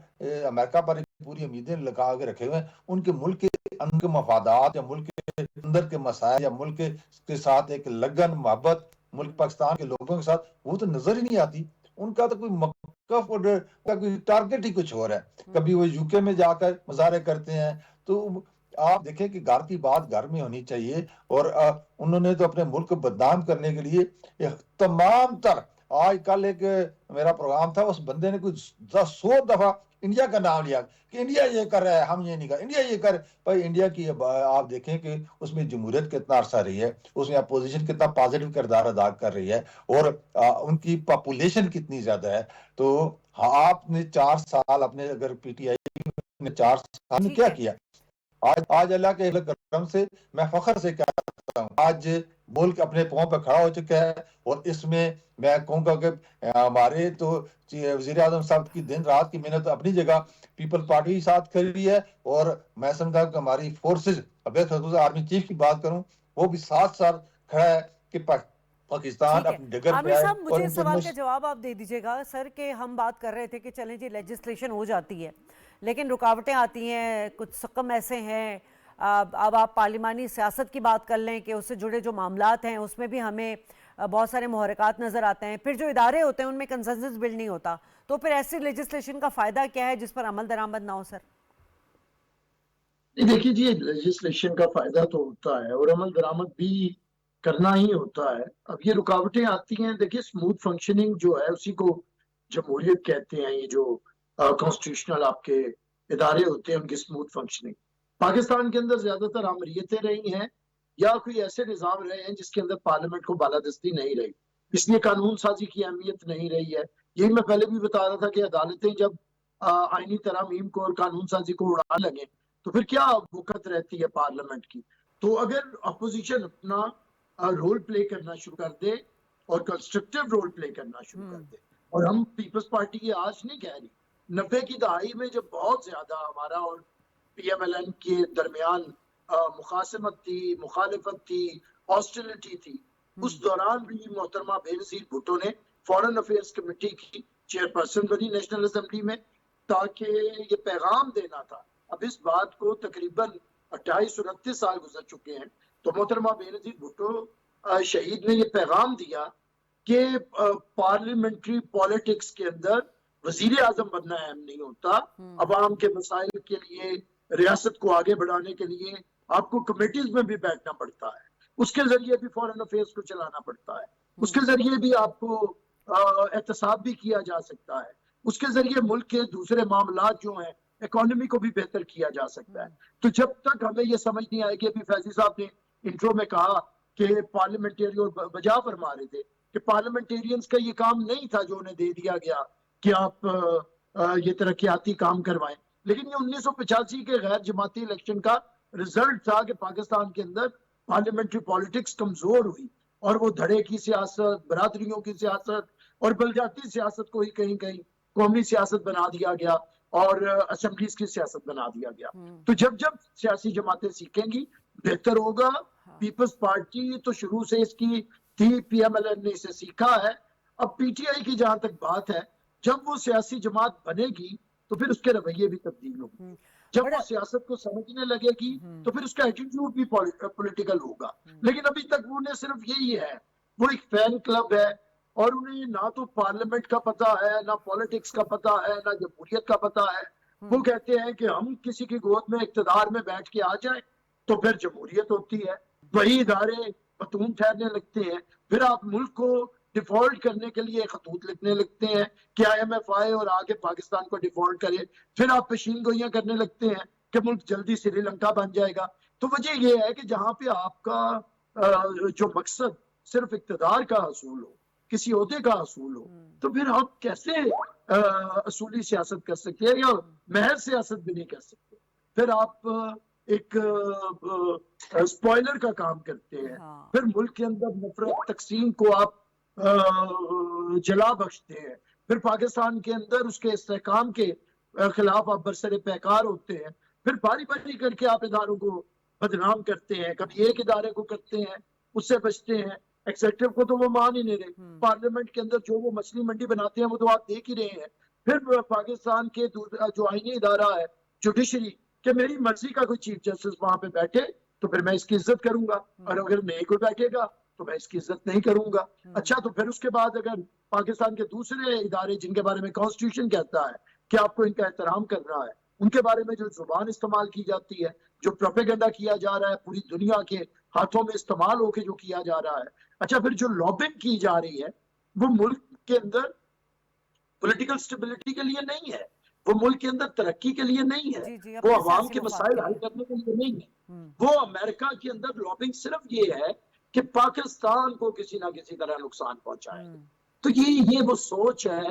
अमेरिका पर पूरी उम्मीदें लगा के रखे हुए हैं। उनके मुल्क के अंदर मफादात या मुल्क के अंदर के मसाइल या मुल्क के साथ एक लगन मोहब्बत मुल्क पाकिस्तान के लोगों के साथ वो तो नजर ही नहीं आती। उनका तो कोई मौक़िफ़ और कोई टारगेट ही कुछ और है। कभी वो यूके में जाकर मुज़ाहरे करते हैं। तो आप देखें कि घर की बात घर में होनी चाहिए और उन्होंने तो अपने मुल्क को बदनाम करने के लिए तमाम तर आज कल एक मेरा प्रोग्राम था, उस बंदे ने कुछ 100 दफा इंडिया का नाम लिया कि इंडिया ये कर रहा है, हम ये नहीं कर, इंडिया ये कर। भाई इंडिया की आप देखें कि उसमें जमहूरियत कितना अरसा रही है, उसमें अपोजिशन कितना पॉजिटिव किरदार अदा कर रही है और उनकी पॉपुलेशन कितनी ज्यादा है। तो आपने 4 साल अपने अगर पीटीआई ने 4 साल में क्या किया? आज अल्लाह के करम से मैं फख्र से कहता हूँ आज मुल्क अपने पांव पर खड़ा हो चुका है। और इसमें मैं कहूँगा कि हमारे तो वज़ीर आज़म साहब की दिन रात की मेहनत अपनी जगह, पीपल पार्टी के साथ खड़ी है और मैं समझता हूँ कि हमारी फोर्सेज, अब आर्मी चीफ की बात करूँ, वो भी साथ साथ खड़ा है कि पाकिस्तान अपनी डगर पे आमिर आए। साहब, मुझे और इस सवाल का जवाब आप दे दीजिएगा सर कि हम बात कर रहे थे कि चलें जी लेजिस्लेशन हो जाती है लेकिन रुकावटें आती हैं, कुछ सकम ऐसे हैं। अब आप पार्लिमानी सियासत की बात कर लें कि उससे जुड़े जो मामलात हैं उसमें भी हमें بہت سارے محرکات نظر آتے ہیں، پھر جو ادارے ہوتے ہیں ان میں کنسنسس بلڈ نہیں ہوتا، تو پھر ایسی لیجسلیشن کا فائدہ کیا ہے جس پر عمل درآمد نہ ہو سر؟ دیکھیے جی، لیجسلیشن کا فائدہ تو ہوتا ہے اور عمل درآمد بھی کرنا ہی ہوتا ہے. اب یہ رکاوٹیں آتی ہیں، دیکھیے اسموتھ فنکشننگ جو ہے اسی کو جمہوریت کہتے ہیں. یہ جو کانسٹیٹیوشنل آپ کے ادارے ہوتے ہیں ان کی اسموتھ فنکشننگ. پاکستان کے اندر زیادہ تر آمریتیں رہی ہیں یا کوئی ایسے نظام رہے ہیں جس کے اندر پارلیمنٹ کو بالادستی نہیں رہی، اس لیے قانون سازی کی اہمیت نہیں رہی ہے. یہی میں پہلے بھی بتا رہا تھا کہ عدالتیں جب آئینی ترامیم کو اور قانون سازی کو اڑا لگیں تو پھر کیا وقت رہتی ہے پارلیمنٹ کی. تو اگر اپوزیشن اپنا رول پلے کرنا شروع کر دے اور کنسٹرکٹیو رول پلے کرنا شروع کر دے، اور ہم پیپلز پارٹی کی آج نہیں کہہ رہی، 90 کی دہائی میں جب بہت زیادہ ہمارا اور پی ایم ایل این کے درمیان مخاصمت تھی، مخالفت تھی، ہاسٹیلٹی تھی، اس دوران بھی محترمہ بینظیر بھٹو نے فارن افیئرز کمیٹی کی چیئرپرسن بنی نیشنل اسمبلی میں، تاکہ یہ پیغام دینا تھا. اب اس بات کو تقریباً 28-29 سال گزر چکے ہیں، تو محترمہ بینظیر بھٹو شہید نے یہ پیغام دیا کہ پارلیمنٹری پالیٹکس کے اندر وزیر اعظم بننا اہم نہیں ہوتا، عوام کے مسائل کے لیے، ریاست کو آگے بڑھانے کے لیے آپ کو کمیٹیز میں بھی بیٹھنا پڑتا ہے، اس کے ذریعے بھی فارن افیئرز کو چلانا پڑتا ہے، اس کے ذریعے بھی آپ کو احتساب بھی کیا جا سکتا ہے، اس کے ذریعے ملک کے دوسرے معاملات جو ہیں اکانومی کو بھی بہتر کیا جا سکتا ہے. تو جب تک ہمیں یہ سمجھ نہیں آئے گی، ابھی فیضی صاحب نے انٹرو میں کہا کہ پارلیمنٹیرین بجا فرما رہے تھے کہ پارلیمنٹیرینز کا یہ کام نہیں تھا جو انہیں دے دیا گیا کہ آپ یہ ترقیاتی کام کروائیں، لیکن یہ 1985 کے غیر جماعتی الیکشن کا رزلٹ تھا کہ پاکستان کے اندر پارلیمنٹری پالیٹکس کمزور ہوئی اور وہ دھڑے کی سیاست، برادریوں کی سیاست اور بلدیاتی سیاست کو ہی کہیں کہیں قومی سیاست بنا دیا گیا اور اسمبلیز کی سیاست بنا دیا گیا. تو جب سیاسی جماعتیں سیکھیں گی بہتر ہوگا. پیپلز پارٹی تو شروع سے اس کی تھی، پی ایم ایل این نے اسے سیکھا ہے. اب پی ٹی آئی کی جہاں تک بات ہے، جب وہ سیاسی جماعت بنے گی تو پھر اس کے رویے بھی تبدیل ہوں گے. جب وہ سیاست کو سمجھنے لگے گی تو پھر اس کا ایٹیٹیوڈ بھی پولیٹیکل ہوگا. لیکن ابھی تک انہیں صرف یہی ہے، وہ ایک فین کلب ہے اور انہیں نہ تو پارلیمنٹ کا پتہ ہے، نہ پالیٹکس کا پتہ ہے، نہ جمہوریت کا پتہ ہے. وہ کہتے ہیں کہ ہم کسی کی گود میں اقتدار میں بیٹھ کے آ جائیں تو پھر جمہوریت ہوتی ہے، وہی ادارے بتون ٹھہرنے لگتے ہیں، پھر آپ ملک کو ڈیفالٹ کرنے کے لیے خطوط لکھنے لگتے ہیں کہ آئی ایم ایف آئے اور آگے پاکستان کو ڈیفالٹ کرے، پھر آپ پیشین گوئیاں کرنے لگتے ہیں کہ ملک جلدی سری لنکا بن جائے گا. تو وجہ یہ ہے کہ جہاں پہ آپ کا جو مقصد صرف اقتدار کا حصول ہو، کسی عہدے کا حصول ہو، تو پھر آپ کیسے اصولی سیاست کر سکتے ہیں یا محض سیاست بھی نہیں کر سکتے. پھر آپ ایک سپوائلر کا کام کرتے ہیں، پھر ملک کے اندر نفرت تقسیم کو آپ جلا بخشتے ہیں، پھر پاکستان کے اندر اس کے استحکام کے خلاف آپ برسر پیکار ہوتے ہیں، پھر باری باری کر کے آپ اداروں کو بدنام کرتے ہیں. کبھی ایک ادارے کو کرتے ہیں، اس سے بچتے ہیں، ایگزیکٹو کو تو وہ مان ہی نہیں رہے. پارلیمنٹ کے اندر جو وہ مچھلی منڈی بناتے ہیں وہ تو آپ دیکھ ہی رہے ہیں. پھر پاکستان کے جو آئینی ادارہ ہے جوڈیشری، کہ میری مرضی کا کوئی چیف جسٹس وہاں پہ بیٹھے تو پھر میں اس کی عزت کروں گا، اور اگر نہیں کوئی بیٹھے گا تو میں اس کی عزت نہیں کروں گا. اچھا، تو پھر اس کے بعد اگر پاکستان کے دوسرے ادارے جن کے بارے میں کانسٹیٹیوشن کہتا ہے کہ آپ کو ان کا احترام کرنا ہے، ان کے بارے میں جو زبان استعمال کی جاتی ہے، جو پروپیگنڈا کیا جا رہا ہے پوری دنیا کے ہاتھوں میں استعمال ہو کے جو کیا جا رہا ہے، اچھا پھر جو لابنگ کی جا رہی ہے وہ ملک کے اندر پولیٹیکل سٹیبلٹی کے لیے نہیں ہے، وہ ملک کے اندر ترقی کے لیے نہیں ہے، وہ عوام کے مسائل حل کرنے کے لیے نہیں ہے. وہ امریکہ کے اندر لابنگ صرف یہ ہے کہ پاکستان کو کسی نہ کسی طرح نقصان پہنچائے. تو یہ وہ سوچ ہے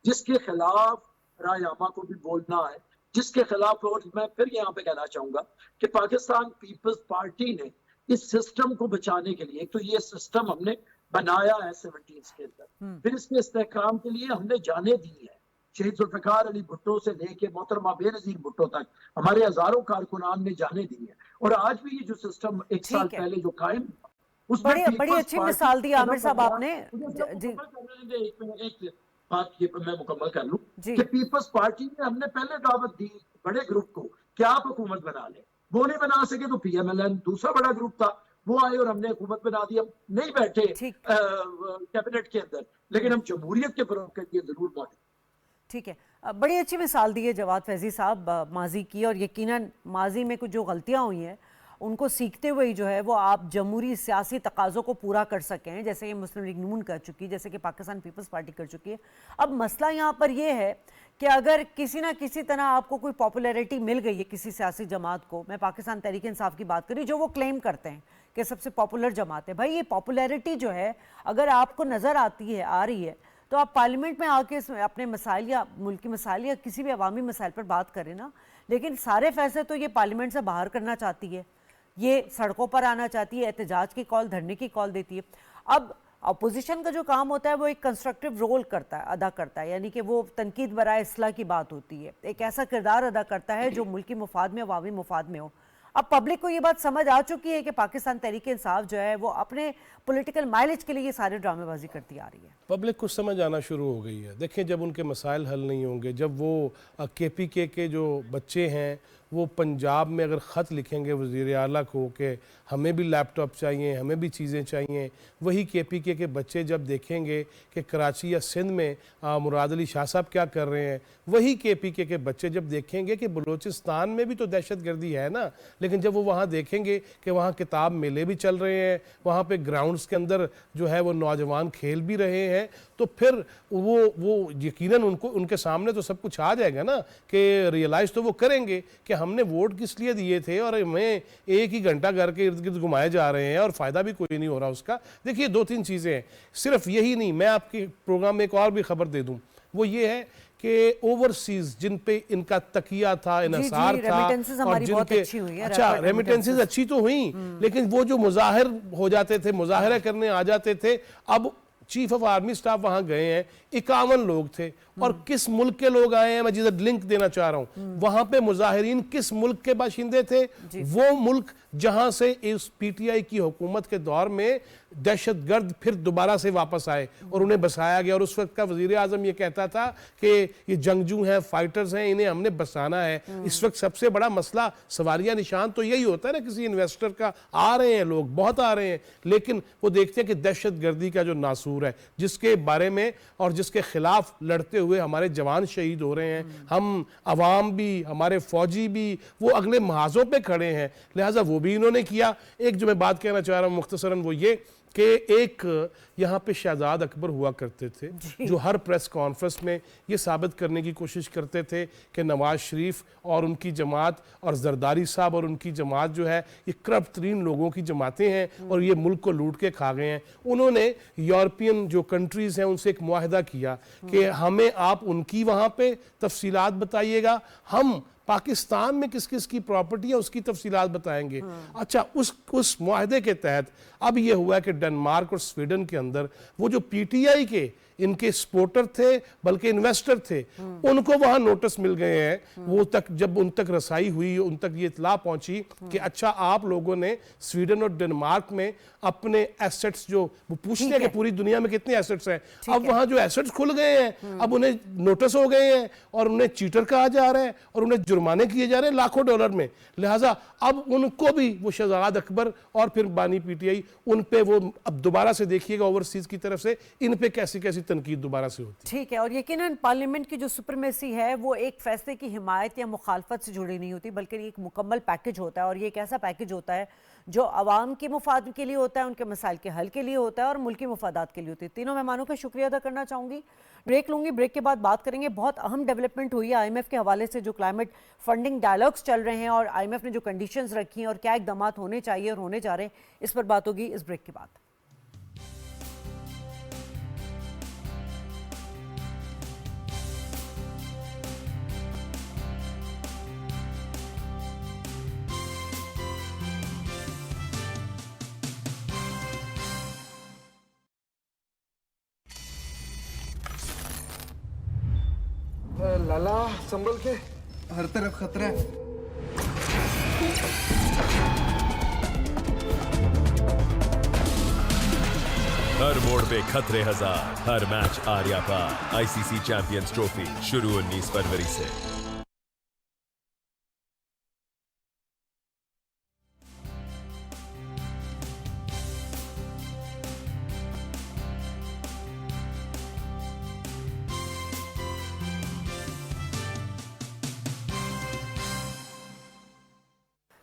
جس کے خلاف رائے عامہ کو بھی بولنا ہے، جس کے خلاف. اور میں پھر یہاں پہ کہنا چاہوں گا کہ پاکستان پیپلز پارٹی نے اس سسٹم کو بچانے کے لیے، ایک تو یہ سسٹم ہم نے بنایا ہے 70s کے اندر، پھر اس کے استحکام کے لیے ہم نے جانیں دی ہیں. شہید ذوالفقار علی بھٹو سے لے کے محترمہ بینظیر بھٹو تک ہمارے ہزاروں کارکنان نے جانے دی ہیں. اور آج بھی یہ جو سسٹم ایک سال پہلے جو قائم اس میں بڑی اچھی مثال دی عامر صاحب آپ نے. ایک بات یہ میں مکمل کر لوں کہ پیپلز پارٹی نے ہم نے پہلے دعوت دی بڑے گروپ کو کہ آپ حکومت بنا لیں، وہ نہیں بنا سکے تو پی ایم ایل این دوسرا بڑا گروپ تھا، वो आए और हमने हुकूमत बना दी, हम नहीं बैठे ठीक। कैबिनेट के अंदर, लेकिन हम जमहूरियत के फरोग के लिए जरूर मौजूद। ठीक है, बड़ी अच्छी मिसाल दी है जवाद फैज़ी साहब माजी की, और यकीनन माजी में कुछ जो गलतियां हुई हैं उनको सीखते हुए ही जो है वो आप जमहूरी सियासी तकाज़ों को पूरा कर सकें, जैसे कि मुस्लिम लीग नून कर चुकी है, जैसे कि पाकिस्तान पीपल्स पार्टी कर चुकी है। अब मसला यहाँ पर यह है कि अगर किसी ना किसी तरह आपको कोई पॉपुलैरिटी मिल गई है किसी सियासी जमात को, मैं पाकिस्तान तहरीक इंसाफ की बात करी जो वो क्लेम करते हैं कि सबसे पॉपुलर जमात है, भाई ये पॉपुलैरिटी जो है अगर आपको नज़र आती है, आ रही है, तो आप पार्लियामेंट में आके अपने मसाइल या मुल्की मसाइल या किसी भी अवामी मसाइल पर बात करें ना, लेकिन सारे फैसले तो ये पार्लियामेंट से बाहर करना चाहती है, ये सड़कों पर आना चाहती है, एहतजाज की कॉल, धरने की कॉल देती है। अब अपोजिशन का जो काम होता है वो एक कंस्ट्रक्टिव रोल करता है, अदा करता है, यानी कि वो तनकीद बराए इस्लाह की बात होती है, एक ऐसा किरदार अदा करता है जो मुल्की मुफाद में, अवामी मुफाद में हो। अब पब्लिक को ये बात समझ आ चुकी है कि पाकिस्तान तहरीक इंसाफ जो है वो अपने पॉलिटिकल माइलेज के लिए ये सारे ड्रामेबाजी करती आ रही है। पब्लिक को समझ आना शुरू हो गई है। देखें, जब उनके मसाइल हल नहीं होंगे, जब वो KPK के जो बच्चे हैं वो पंजाब में अगर ख़त लिखेंगे वज़ीर आला को कि हमें भी लैपटॉप चाहिए, हमें भी चीज़ें चाहिए, वही KPK के बच्चे जब देखेंगे कि कराची या सिंध में मुराद अली शाह साहब क्या कर रहे हैं, वही KPK के बच्चे जब देखेंगे कि बलूचिस्तान में भी तो दहशत गर्दी है ना, लेकिन जब वो वहाँ देखेंगे कि वहाँ किताब मेले भी चल रहे हैं, वहाँ पे ग्राउंड्स के अंदर जो है वो नौजवान खेल भी रहे हैं, तो फिर वो यकीनन उनके सामने तो सब कुछ आ जाएगा ना, कि रियलाइज़ तो वो करेंगे कि हमने वोट किस लिए दिए थे और हमें एक ही घंटा घर के इर्द गिर्द घुमाए जा रहे हैं और फ़ायदा भी कोई नहीं हो रहा उसका। देखिए, 2-3 चीज़ें हैं, सिर्फ यही नहीं, मैं आपके प्रोग्राम में एक और भी खबर दे दूँ, वो ये है कि ओवरसीज जिन पे इनका तकिया था, इन्हिसार था, और जिनके अच्छा रेमिटेंसेस अच्छी तो हुई, लेकिन वो जो मुजाहिर हो जाते थे, मुजाहिरा करने आ जाते थे, अब चीफ ऑफ आर्मी स्टाफ वहां गए हैं, 51 लोग थे, और किस मुल्क के लोग आए हैं, मैं जिधर लिंक देना चाह रहा हूं, वहां पे मुजाहिरीन किस मुल्क के बाशिंदे थे, वो मुल्क जहां से इस PTI की हुकूमत के दौर में दहशतगर्द फिर दोबारा से वापस आए और उन्हें बसाया गया, और उस वक्त का वजीर आजम ये कहता था कि ये जंगजू हैं, फाइटर्स हैं, इन्हें हमने बसाना है। इस वक्त सबसे बड़ा मसला सवारिया निशान तो यही होता है ना, किसी इन्वेस्टर का, आ रहे हैं लोग, बहुत आ रहे हैं, लेकिन वो देखते हैं कि दहशतगर्दी का जो नासूर है, जिसके बारे में और जिसके खिलाफ लड़ते हुए हमारे जवान शहीद हो रहे हैं, हम अवाम भी, हमारे फौजी भी, वो अगले महाजों पे खड़े हैं, लिहाजा वो भी इन्होंने किया। एक जो मैं बात कहना चाह रहा हूँ मुख्तसरन, वो ये कि एक यहाँ पे शहजाद अकबर हुआ करते थे जो हर प्रेस कॉन्फ्रेंस में ये साबित करने की कोशिश करते थे कि नवाज शरीफ और उनकी जमात और जरदारी साहब और उनकी जमात जो है ये करप्ट तरीन लोगों की जमातें हैं और ये मुल्क को लूट के खा गए हैं। उन्होंने यूरोपियन जो कंट्रीज़ हैं उनसे एक मुआहदा किया कि हमें आप उनकी वहाँ पे तफसीलात बताइएगा, हम पाकिस्तान में किस किस की प्रॉपर्टी है उसकी तफसीलात बताएंगे। अच्छा, उस मुआहदे के तहत अब ये हुआ कि डेनमार्क और स्वीडन के अंदर वो जो PTI के इनके सपोर्टर थे बल्कि इन्वेस्टर थे, उनको वहां नोटिस मिल गए हैं। वो तक जब उन तक रसाई हुई, उन तक ये इतला पहुंची कि अच्छा आप लोगों ने स्वीडन और डेनमार्क में अपने एसेट्स जो वो पूछते हैं कि पूरी दुनिया में कितने एसेट्स हैं, अब वहां जो एसेट्स खुल गए हैं, अब उन्हें नोटिस हो गए हैं और उन्हें चीटर कहा जा रहा है और उन्हें जुर्माने किए जा रहे हैं लाखों डॉलर में। लिहाजा अब उनको भी वो शहजाद अकबर और फिर बानी PTI उन पे वो अब दोबारा से देखिएगा ओवरसीज की तरफ से इन पे कैसी कैसी तनकीद दोबारा से होती है। ठीक है, और यकीनन पार्लियामेंट की जो सुपरमेसी है वो एक फैसले की हिमायत या मुखालफत से जुड़ी नहीं होती, बल्कि एक मुकम्मल पैकेज होता है, और ये एक ऐसा पैकेज होता है जो अवाम के मुफाद के लिए होता है, उनके मसाइल के हल के लिए होता है और मुल्की मुफादात के लिए होती है। तीनों मेहमानों का शुक्रिया अदा करना चाहूँगी। ब्रेक लूँगी, ब्रेक के बाद बात करेंगे। बहुत अहम डेवलपमेंट हुई है IMF के हवाले से, जो क्लाइमेट फंडिंग डायलॉग्स चल रहे हैं और IMF ने जो कंडीशंस रखी हैं और क्या इकदाम होने चाहिए और होने जा रहे हैं, इस पर बात होगी इस ब्रेक के बाद। लाला संभल के, हर तरफ खतरा है। हर मोड़ पे खतरे हजार, हर मैच आर्या पार। ICC चैंपियंस ट्रॉफी शुरू 19 फरवरी से।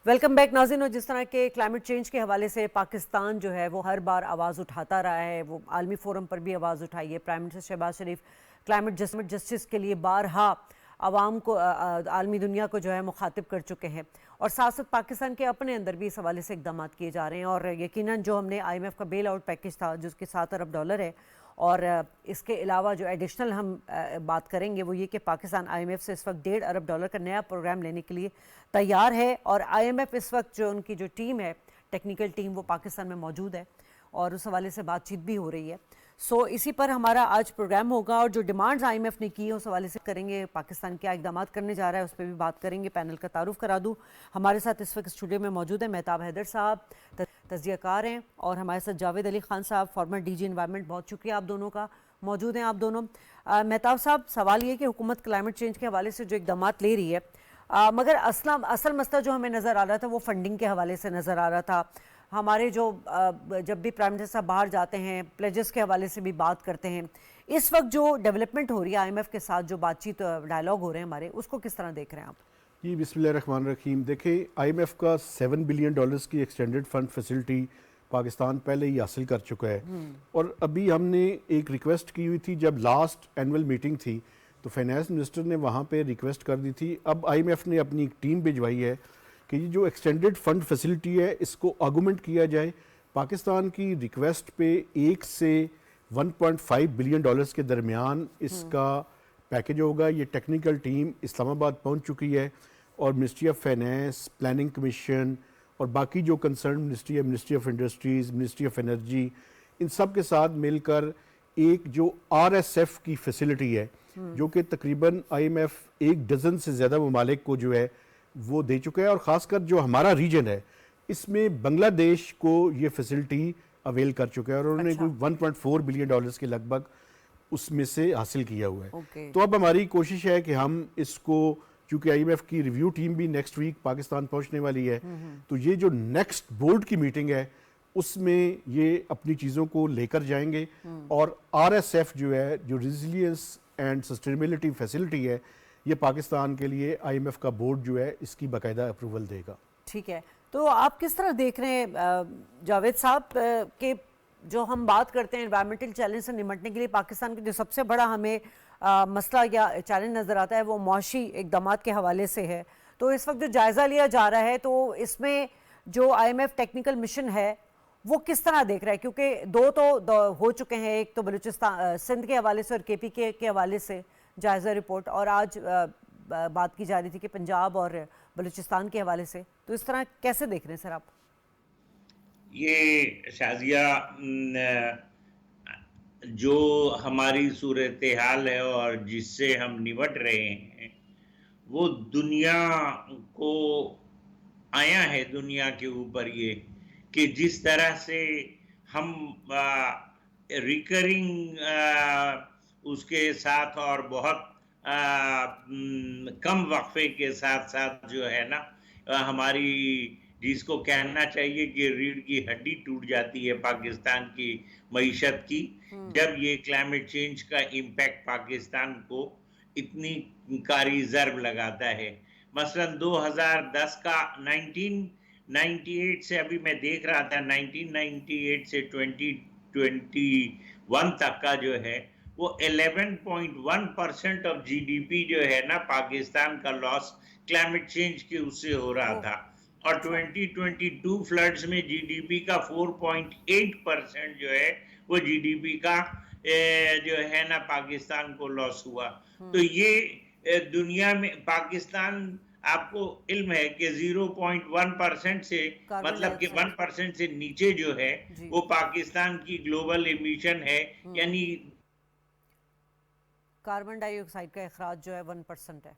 वेलकम बैक नाज़रीन। जिस तरह के क्लाइमेट चेंज के हवाले से पाकिस्तान जो है वो हर बार आवाज़ उठाता रहा है, वो आलमी फोरम पर भी आवाज़ उठाई है। प्राइम मिनिस्टर शहबाज शरीफ क्लाइमेट जस्टिस के लिए बारहा आवाम को, आलमी दुनिया को जो है मुखातिब कर चुके हैं, और साथ साथ पाकिस्तान के अपने अंदर भी इस हवाले से इक़दाम किए जा रहे हैं। और यकीनन जो हमने IMF का बेल आउट पैकेज था जिसके $7 अरब है, और इसके अलावा जो एडिशनल हम बात करेंगे वो ये कि पाकिस्तान IMF से इस वक्त $1.5 अरब का नया प्रोग्राम लेने के लिए तैयार है। और IMF इस वक्त जो उनकी जो टीम है, टेक्निकल टीम, वो पाकिस्तान में मौजूद है और उस हवाले से बातचीत भी हो रही है। सो इसी पर हमारा आज प्रोग्राम होगा, और जो डिमांड्स IMF ने की है उस हवाले से करेंगे। पाकिस्तान क्या इक़दाम करने जा रहा है उस पर भी बात करेंगे। पैनल का तारुफ करा दूँ, हमारे साथ इस वक्त स्टूडियो में मौजूद है महताब हैदर साहब, तज्ज़ियाकार हैं, और हमारे साथ जावेद अली खान साहब, फॉर्मर DG एनवायरनमेंट। बहुत शुक्रिया आप दोनों का, मौजूद हैं आप दोनों। महताब साहब, सवाल ये कि हुकूमत क्लाइमेट चेंज के हवाले से जो इक़दाम ले रही है, मगर असल मसला जो हमें नज़र आ रहा था वो फंडिंग के हवाले से नज़र आ रहा था। हमारे जो जब भी प्राइम मिनिस्टर साहब बाहर जाते हैं, प्लेजेस के हवाले से भी बात करते हैं। इस वक्त जो डेवलपमेंट हो रही है IMF के साथ, जो बातचीत डायलॉग हो रहे हैं हमारे, उसको किस तरह देख रहे हैं आप? जी, बिस्मिल्लाहिर्रहमानिर्रहीम। देखें, IMF का $7 बिलियन की एक्सटेंडेड फंड फैसिलिटी पाकिस्तान पहले ही हासिल कर चुका है, और अभी हमने एक रिक्वेस्ट की हुई थी जब लास्ट एनुअल मीटिंग थी, तो फाइनेंस मिनिस्टर ने वहाँ पे रिक्वेस्ट कर दी थी। अब IMF ने अपनी एक टीम भिजवाई है कि ये जो एक्सटेंडेड फंड फैसिलिटी है इसको आर्गूमेंट किया जाए। पाकिस्तान की रिक्वेस्ट पे 1 से $1.5 बिलियन के दरमियान इसका पैकेज होगा। ये टेक्निकल टीम इस्लामाबाद पहुंच चुकी है, और ministry of finance, planning commission और बाकी जो कंसर्न मिनिस्ट्री है, ministry of industries, ministry of energy, इन सब के साथ मिलकर एक जो RSF की फैसिलिटी है, जो कि तकरीबन IMF 1 डज़न से ज़्यादा ममालिक को जो है वो दे चुका है, और ख़ासकर जो हमारा रीजन है इसमें बांग्लादेश को ये फैसिलिटी अवेल कर चुका है, और उन्होंने कोई $1.4 बिलियन के लगभग उसमें से हासिल किया हुआ है। तो अब हमारी कोशिश है कि हम इसको, क्योंकि IMF की रिव्यू टीम भी नेक्स्ट वीक पाकिस्तान पहुंचने वाली है, तो ये जो नेक्स्ट बोर्ड की मीटिंग है उसमें ये अपनी चीज़ों को लेकर जाएंगे, और RSF जो है, जो रेजिलियंस एंड सस्टेनेबिलिटी फैसिलिटी है, ये पाकिस्तान के लिए IMF का बोर्ड जो है इसकी बाकायदा अप्रूवल देगा। ठीक है, तो आप किस तरह देख रहे हैं जावेद साहब कि जो हम बात करते हैं एनवायरमेंटल चैलेंज से निपटने के लिए पाकिस्तान का जो सबसे बड़ा हमें मसला या चैलेंज नज़र आता है वो मुआशी इक़दाम के हवाले से है। तो इस वक्त जो जायज़ा लिया जा रहा है, तो इसमें जो IMF टेक्निकल मिशन है वो किस तरह देख रहा है? क्योंकि दो हो चुके हैं, एक तो बलूचिस्तान सिंध के हवाले से और KPK के हवाले से जायज़ा रिपोर्ट, और आज बात की जा रही थी कि पंजाब और बलूचिस्तान के हवाले से। तो इस तरह कैसे देख रहे हैं सर आप? ये शाजिया, जो हमारी सूरत हाल है और जिससे हम निपट रहे हैं, वो दुनिया को आया है, दुनिया के ऊपर ये कि जिस तरह से हम रिकरिंग उसके साथ और बहुत कम वक्फे के साथ साथ जो है ना, हमारी जिसको कहना चाहिए कि रीढ़ की हड्डी टूट जाती है पाकिस्तान की मईशत की, जब ये क्लाइमेट चेंज का इम्पैक्ट पाकिस्तान को इतनी कारी ज़र्ब लगाता है। मसलन 2010 का 1998 से, अभी मैं देख रहा था 1998 से 2021 तक का जो है वो 11.1% ऑफ GDP जो है ना पाकिस्तान का लॉस क्लाइमेट चेंज के उससे हो रहा था, और 2022 फ्लड्स में GDP का 4.8% जो है वो GDP का जो है ना पाकिस्तान को लॉस हुआ। तो ये दुनिया में पाकिस्तान, आपको इल्म है कि 0.1% से, मतलब कि 1% से नीचे जो है वो पाकिस्तान की ग्लोबल एमिशन है, यानी कार्बन डाइऑक्साइड का इखराज जो है 1% है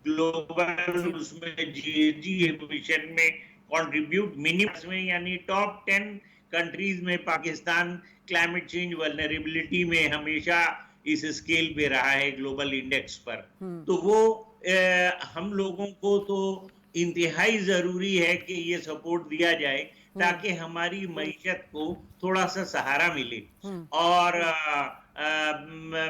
ग्लोबल, उसमें GHG एमिशन में कंट्रीब्यूट मिनिमम में, यानी टॉप 10 कंट्रीज में पाकिस्तान क्लाइमेट चेंज वल्नरेबिलिटी में हमेशा इस स्केल पे रहा है ग्लोबल इंडेक्स पर। तो वो हम लोगों को तो इंतहाई जरूरी है कि ये सपोर्ट दिया जाए ताकि हमारी मईशत को थोड़ा सा सहारा मिले। और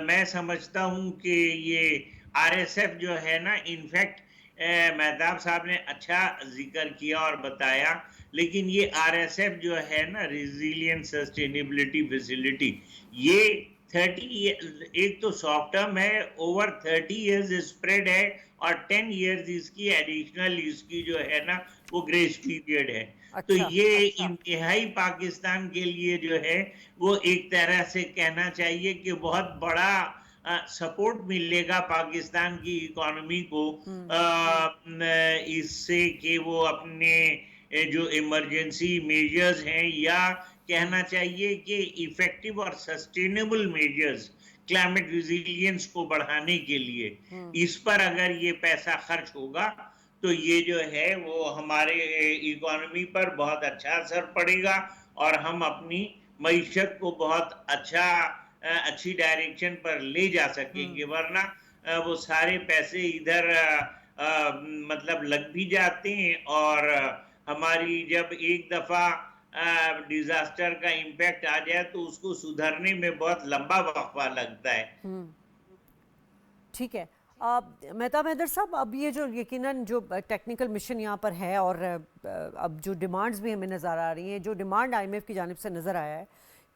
मैं समझता हूँ कि ये RSF जो है ना, इनफैक्ट مہتاب صاحب نے اچھا ذکر کیا اور بتایا، لیکن یہ RSF جو ہے نا، ریزیلینس سسٹینیبلٹی فیسلٹی، یہ 30 ایک تو شارٹ ٹرم ہے، اوور 30 ایئرز اسپریڈ ہے، اور 10 ایئرز اس کی ایڈیشنل اس کی جو ہے نا وہ گریس پیریڈ ہے. تو یہ انتہائی پاکستان کے لیے جو ہے وہ ایک طرح سے کہنا چاہیے کہ بہت بڑا سپورٹ ملے گا پاکستان کی اکانومی کو اس سے کہ وہ اپنے جو ایمرجنسی میجرز ہیں، یا کہنا چاہیے کہ ایفیکٹو اور سسٹینیبل میجرز کلائمیٹ ریزیلینس کو بڑھانے کے لیے، اس پر اگر یہ پیسہ خرچ ہوگا تو یہ جو ہے وہ ہمارے اکانومی پر بہت اچھا اثر پڑے گا، اور ہم اپنی معیشت کو بہت اچھی ڈائریکشن پر لے جا سکیں گے. ورنہ وہ سارے پیسے ادھر مطلب لگ بھی جاتے ہیں، اور ہماری جب ایک دفعہ ڈیزاسٹر کا امپیکٹ آ جائے تو اس کو سدھرنے میں بہت لمبا وقفہ لگتا ہے. ٹھیک ہے مہتاب حیدر صاحب، اب یہ جو یقیناً جو ٹیکنیکل مشن یہاں پر ہے، اور اب جو ڈیمانڈز بھی ہمیں نظر آ رہی ہیں، جو ڈیمانڈ IMF کی جانب سے نظر آیا ہے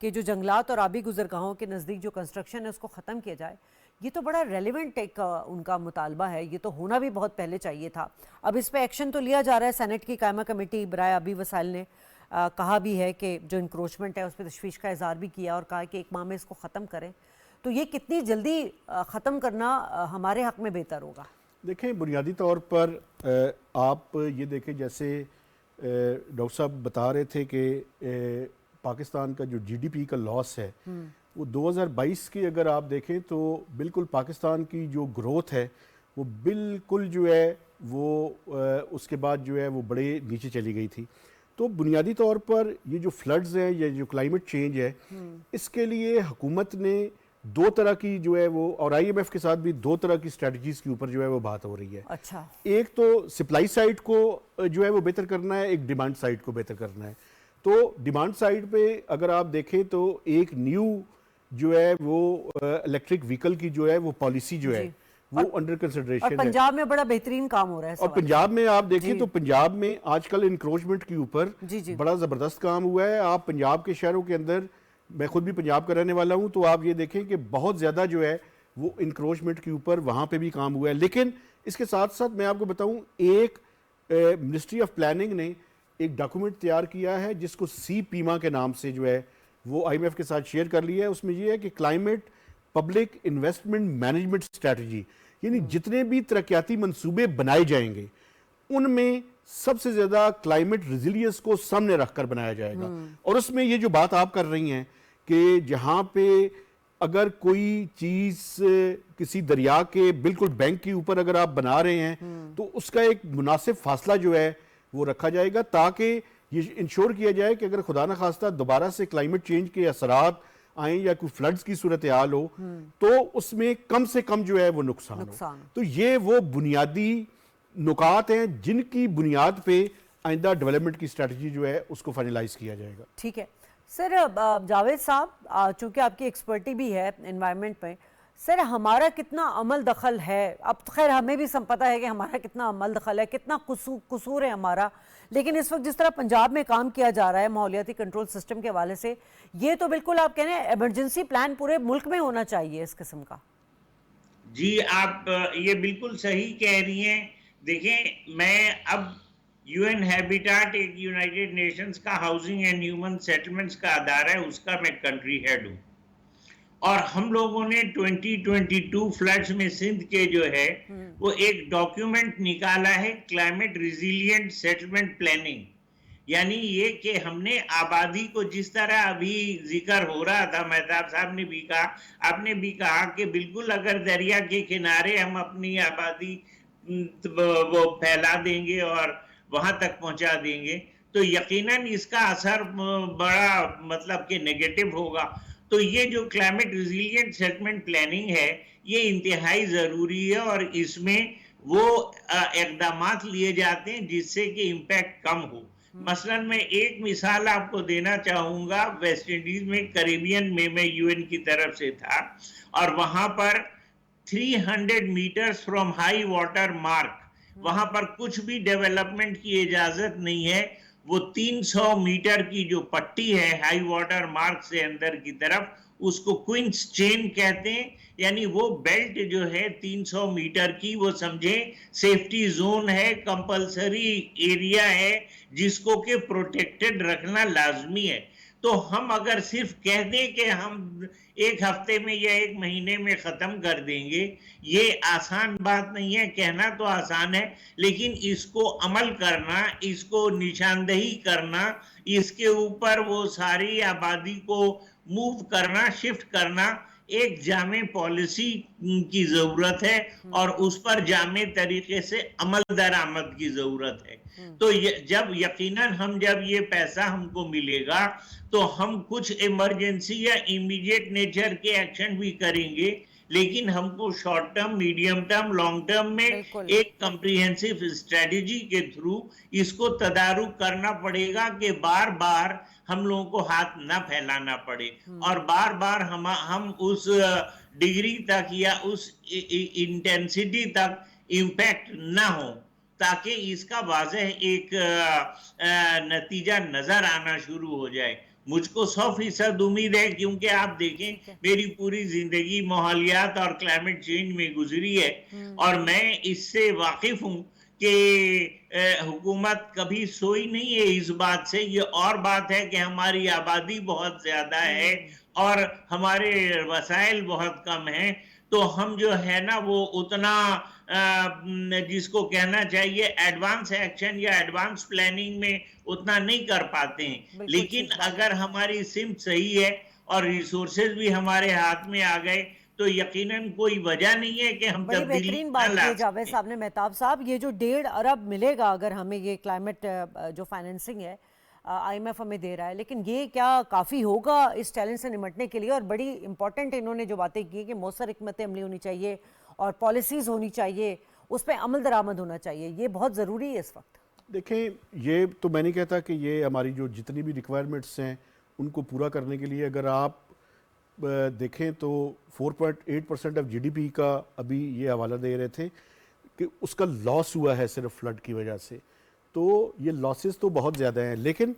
کہ جو جنگلات اور آبی گزرگاہوں کے نزدیک جو کنسٹرکشن ہے اس کو ختم کیا جائے، یہ تو بڑا ریلیونٹ ایک ان کا مطالبہ ہے، یہ تو ہونا بھی بہت پہلے چاہیے تھا. اب اس پہ ایکشن تو لیا جا رہا ہے. سینٹ کی قائمہ کمیٹی برائے آبی وسائل نے کہا بھی ہے کہ جو انکروچمنٹ ہے اس پہ تشویش کا اظہار بھی کیا، اور کہا کہ 1 ماہ میں اس کو ختم کریں. تو یہ کتنی جلدی ختم کرنا ہمارے حق میں بہتر ہوگا؟ دیکھیں، بنیادی طور پر آپ یہ دیکھیں، جیسے ڈاکٹر صاحب بتا رہے تھے کہ پاکستان کا جو GDP کا لاس ہے وہ 2022 کی اگر آپ دیکھیں تو بالکل پاکستان کی جو گروتھ ہے وہ بالکل جو ہے وہ اس کے بعد جو ہے وہ بڑے نیچے چلی گئی تھی. تو بنیادی طور پر یہ جو فلڈز ہیں، یہ جو کلائمیٹ چینج ہے، اس کے لیے حکومت نے 2 طرح کی جو ہے وہ، اور IMF کے ساتھ بھی 2 طرح کی اسٹریٹجیز کے اوپر جو ہے وہ بات ہو رہی ہے. اچھا، ایک تو سپلائی سائڈ کو جو ہے وہ بہتر کرنا ہے، ایک ڈیمانڈ سائڈ کو بہتر کرنا ہے. تو ڈیمانڈ سائڈ پہ اگر آپ دیکھیں تو ایک نیو جو ہے وہ الیکٹرک وہیکل کی جو ہے وہ پالیسی جو ہے وہ انڈر کنسیڈریشن ہے. اور پنجاب میں بڑا بہترین کام ہو رہا ہے. اور پنجاب میں آپ دیکھیں تو پنجاب میں آج کل انکروچمنٹ کے اوپر بڑا زبردست کام ہوا ہے. آپ پنجاب کے شہروں کے اندر، میں خود بھی پنجاب کا رہنے والا ہوں، تو آپ یہ دیکھیں کہ بہت زیادہ جو ہے وہ انکروچمنٹ کے اوپر وہاں پہ بھی کام ہوا ہے. لیکن اس کے ساتھ ساتھ میں آپ کو بتاؤں، ایک منسٹری آف پلاننگ نے ایک ڈاکومنٹ تیار کیا ہے جس کو سی پیما کے نام سے جو ہے وہ IMF کے ساتھ شیئر کر لیا ہے. اس میں یہ ہے کہ climate public investment management strategy, یعنی جتنے بھی ترقیاتی منصوبے بنائے جائیں گے ان میں سب سے زیادہ کلائمیٹ ریزیلینس کو سامنے رکھ کر بنایا جائے گا. اور اس میں یہ جو بات آپ کر رہی ہیں کہ جہاں پہ اگر کوئی چیز کسی دریا کے بالکل بینک کے اوپر اگر آپ بنا رہے ہیں تو اس کا ایک مناسب فاصلہ جو ہے وہ رکھا جائے گا، تاکہ یہ انشور کیا جائے کہ اگر خدا نخواستہ دوبارہ سے کلائمیٹ چینج کے اثرات آئیں یا کوئی فلڈز کی صورتحال ہو تو اس میں کم سے کم جو ہے وہ نقصان ہو. تو یہ وہ بنیادی نکات ہیں جن کی بنیاد پہ آئندہ ڈیولپمنٹ کی اسٹریٹجی جو ہے اس کو فائنلائز کیا جائے گا. ٹھیک ہے سر. جاوید صاحب، چونکہ آپ کی ایکسپرٹی بھی ہے انوائرمنٹ میں، سر ہمارا کتنا عمل دخل ہے؟ اب خیر ہمیں بھی پتہ ہے کہ ہمارا کتنا عمل دخل ہے، کتنا قصور ہے ہمارا، لیکن اس وقت جس طرح پنجاب میں کام کیا جا رہا ہے ماحولیاتی کنٹرول سسٹم کے حوالے سے، یہ تو بالکل آپ کہنے ایمرجنسی پلان پورے ملک میں ہونا چاہیے اس قسم کا. جی آپ یہ بالکل صحیح کہہ رہی ہیں. دیکھیں، میں اب UN ہیبیٹاٹ ایک یونائٹڈ نیشنز کا ہاؤسنگ اینڈ ہیومن سیٹلمنٹس کا ادارہ ہے، اس کا میں کنٹری ہیڈ ہوں، اور ہم لوگوں نے 2022 فلڈز میں سندھ کے جو ہے وہ ایک ڈاکیومنٹ نکالا ہے، کلائمیٹ ریزیلینٹ سیٹلمنٹ پلاننگ. یعنی یہ کہ ہم نے آبادی کو، جس طرح ابھی ذکر ہو رہا تھا، مہتاب صاحب نے بھی کہا، آپ نے بھی کہا کہ بالکل اگر دریا کے کنارے ہم اپنی آبادی وہ پھیلا دیں گے اور وہاں تک پہنچا دیں گے تو یقیناً اس کا اثر بڑا مطلب کہ نیگیٹو ہوگا. تو یہ جو کلائمیٹ ریزیلینٹ سیٹلمنٹ پلاننگ ہے یہ انتہائی ضروری ہے، اور اس میں وہ اقدامات لیے جاتے ہیں جس سے کہ امپیکٹ کم ہو. مثلا میں ایک مثال آپ کو دینا چاہوں گا. ویسٹ انڈیز میں کریبین میں UN کی طرف سے تھا، اور وہاں پر 300 metres from high water mark वहां पर कुछ भी डेवलपमेंट की इजाजत नहीं है। वो 300 मीटर की जो पट्टी है हाई वाटर मार्क से अंदर की तरफ, उसको क्वींस चेन कहते हैं, यानी वो बेल्ट जो है 300 मीटर की, वो समझे सेफ्टी जोन है, कंपलसरी एरिया है जिसको कि प्रोटेक्टेड रखना लाजमी है। तो हम अगर सिर्फ कह दें कि हम एक हफ्ते में या एक महीने में खत्म कर देंगे, ये आसान बात नहीं है। कहना तो आसान है, लेकिन इसको अमल करना, इसको निशानदही करना, इसके ऊपर वो सारी आबादी को मूव करना, शिफ्ट करना, एक जामे पॉलिसी की जरूरत है और उस पर जामे तरीके से अमल दरामद की जरूरत है। तो जब यकीनन हम जब ये पैसा हमको मिलेगा तो हम कुछ इमरजेंसी या इमीडिएट नेचर के एक्शन भी करेंगे, लेकिन हमको short term, medium term, long term में एक कम्प्रिहेंसिव स्ट्रेटेजी के थ्रू इसको तदारुक करना पड़ेगा कि बार बार हम लोगों को हाथ ना फैलाना पड़े और बार बार हम उस डिग्री तक या उस इंटेंसिटी तक इम्पैक्ट ना हो, ताकि इसका वाज़ेह एक नतीजा नजर आना शुरू हो जाए। मुझको 100% उम्मीद है, क्योंकि आप देखें मेरी पूरी जिंदगी माहौलियात और क्लाइमेट चेंज में गुजरी है और मैं इससे वाकिफ हूँ कि हुकूमत कभी सोई नहीं है इस बात से। ये और बात है कि हमारी आबादी बहुत ज्यादा है और हमारे वसाइल बहुत कम हैं, तो हम जो है ना वो उतना जिसको कहना चाहिए एडवांस एक्शन या एडवांस प्लानिंग में उतना नहीं कर पाते हैं। लेकिन अगर हमारी सिमत सही है और रिसोर्सेज भी हमारे हाथ में आ गए तो यकीनन कोई वजह नहीं है कि हम बड़ी बेहतरीन बात की जावेद साहब ने। मेहताब साहब, ये जो 1.5 अरब मिलेगा अगर हमें ये क्लाइमेट जो फाइनेंसिंग है IMF हमें दे रहा है, लेकिन ये क्या काफ़ी होगा इस चैलेंज से निपटने के लिए? और बड़ी इंपॉर्टेंट इन्होंने जो बातें की कि मौसर हिकमत अमली होनी चाहिए और पॉलिसीज़ होनी चाहिए, उस पर अमल दरामद होना चाहिए, ये बहुत ज़रूरी है इस वक्त। देखें, ये तो मैं नहीं कहता कि ये हमारी जो जितनी भी रिक्वायरमेंट्स हैं उनको पूरा करने के लिए अगर आप देखें तो 4.8% ऑफ GDP का अभी ये हवाला दे रहे थे कि उसका लॉस हुआ है सिर्फ फ्लड की वजह से। तो ये लॉसेस तो बहुत ज़्यादा हैं, लेकिन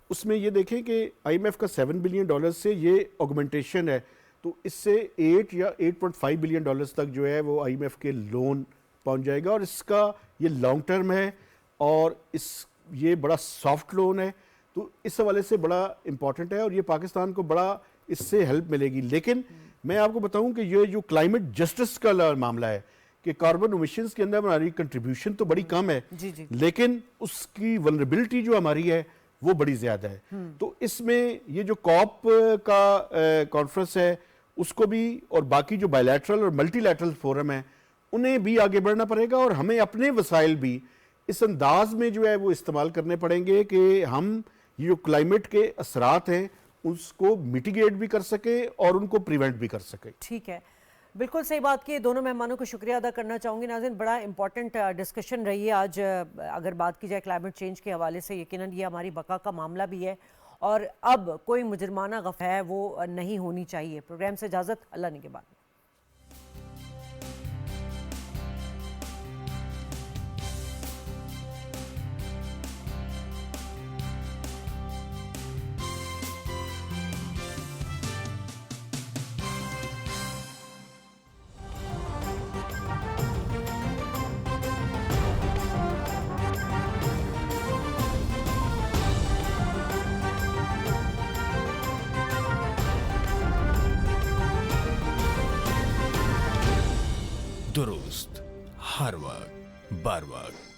उसमें ये देखें कि IMF का $7 बिलियन से ये ऑगमेंटेशन है, तो इससे 8 या 8.5 बिलियन डॉलर्स तक जो है वो IMF के लोन पहुंच जाएगा और इसका ये लॉन्ग टर्म है और ये बड़ा सॉफ्ट लोन है, तो इस हवाले से बड़ा इम्पॉर्टेंट है और ये पाकिस्तान को बड़ा इससे हेल्प मिलेगी। लेकिन मैं आपको बताऊं कि ये जो क्लाइमेट जस्टिस का मामला है कि कार्बन एमिशंस के अंदर हमारी कंट्रीब्यूशन तो बड़ी कम है, लेकिन उसकी वल्नरेबिलिटी जो हमारी है वो बड़ी ज़्यादा है। तो इसमें ये जो कॉप का कॉन्फ्रेंस है उसको भी और बाकी जो बायलैटरल और मल्टीलैटरल फोरम है उन्हें भी आगे बढ़ना पड़ेगा और हमें अपने वसाइल भी इस अंदाज में जो है वो इस्तेमाल करने पड़ेंगे कि हम ये जो क्लाइमेट के असरात हैं उसको मिटिगेट भी कर सके और उनको प्रिवेंट भी कर सके। ठीक है, बिल्कुल सही बात की। दोनों मेहमानों को शुक्रिया अदा करना चाहूँगी। नाज़रीन, बड़ा इंपॉर्टेंट डिस्कशन रही है आज। अगर बात की जाए क्लाइमेट चेंज के हवाले से, यकीनन ये हमारी बका का मामला भी है और अब कोई मुजरमाना गफ है वो नहीं होनी चाहिए। प्रोग्राम से इजाज़त, अल्लाह ने के बाद। दुरुस्त हर वक्त बर वक्त।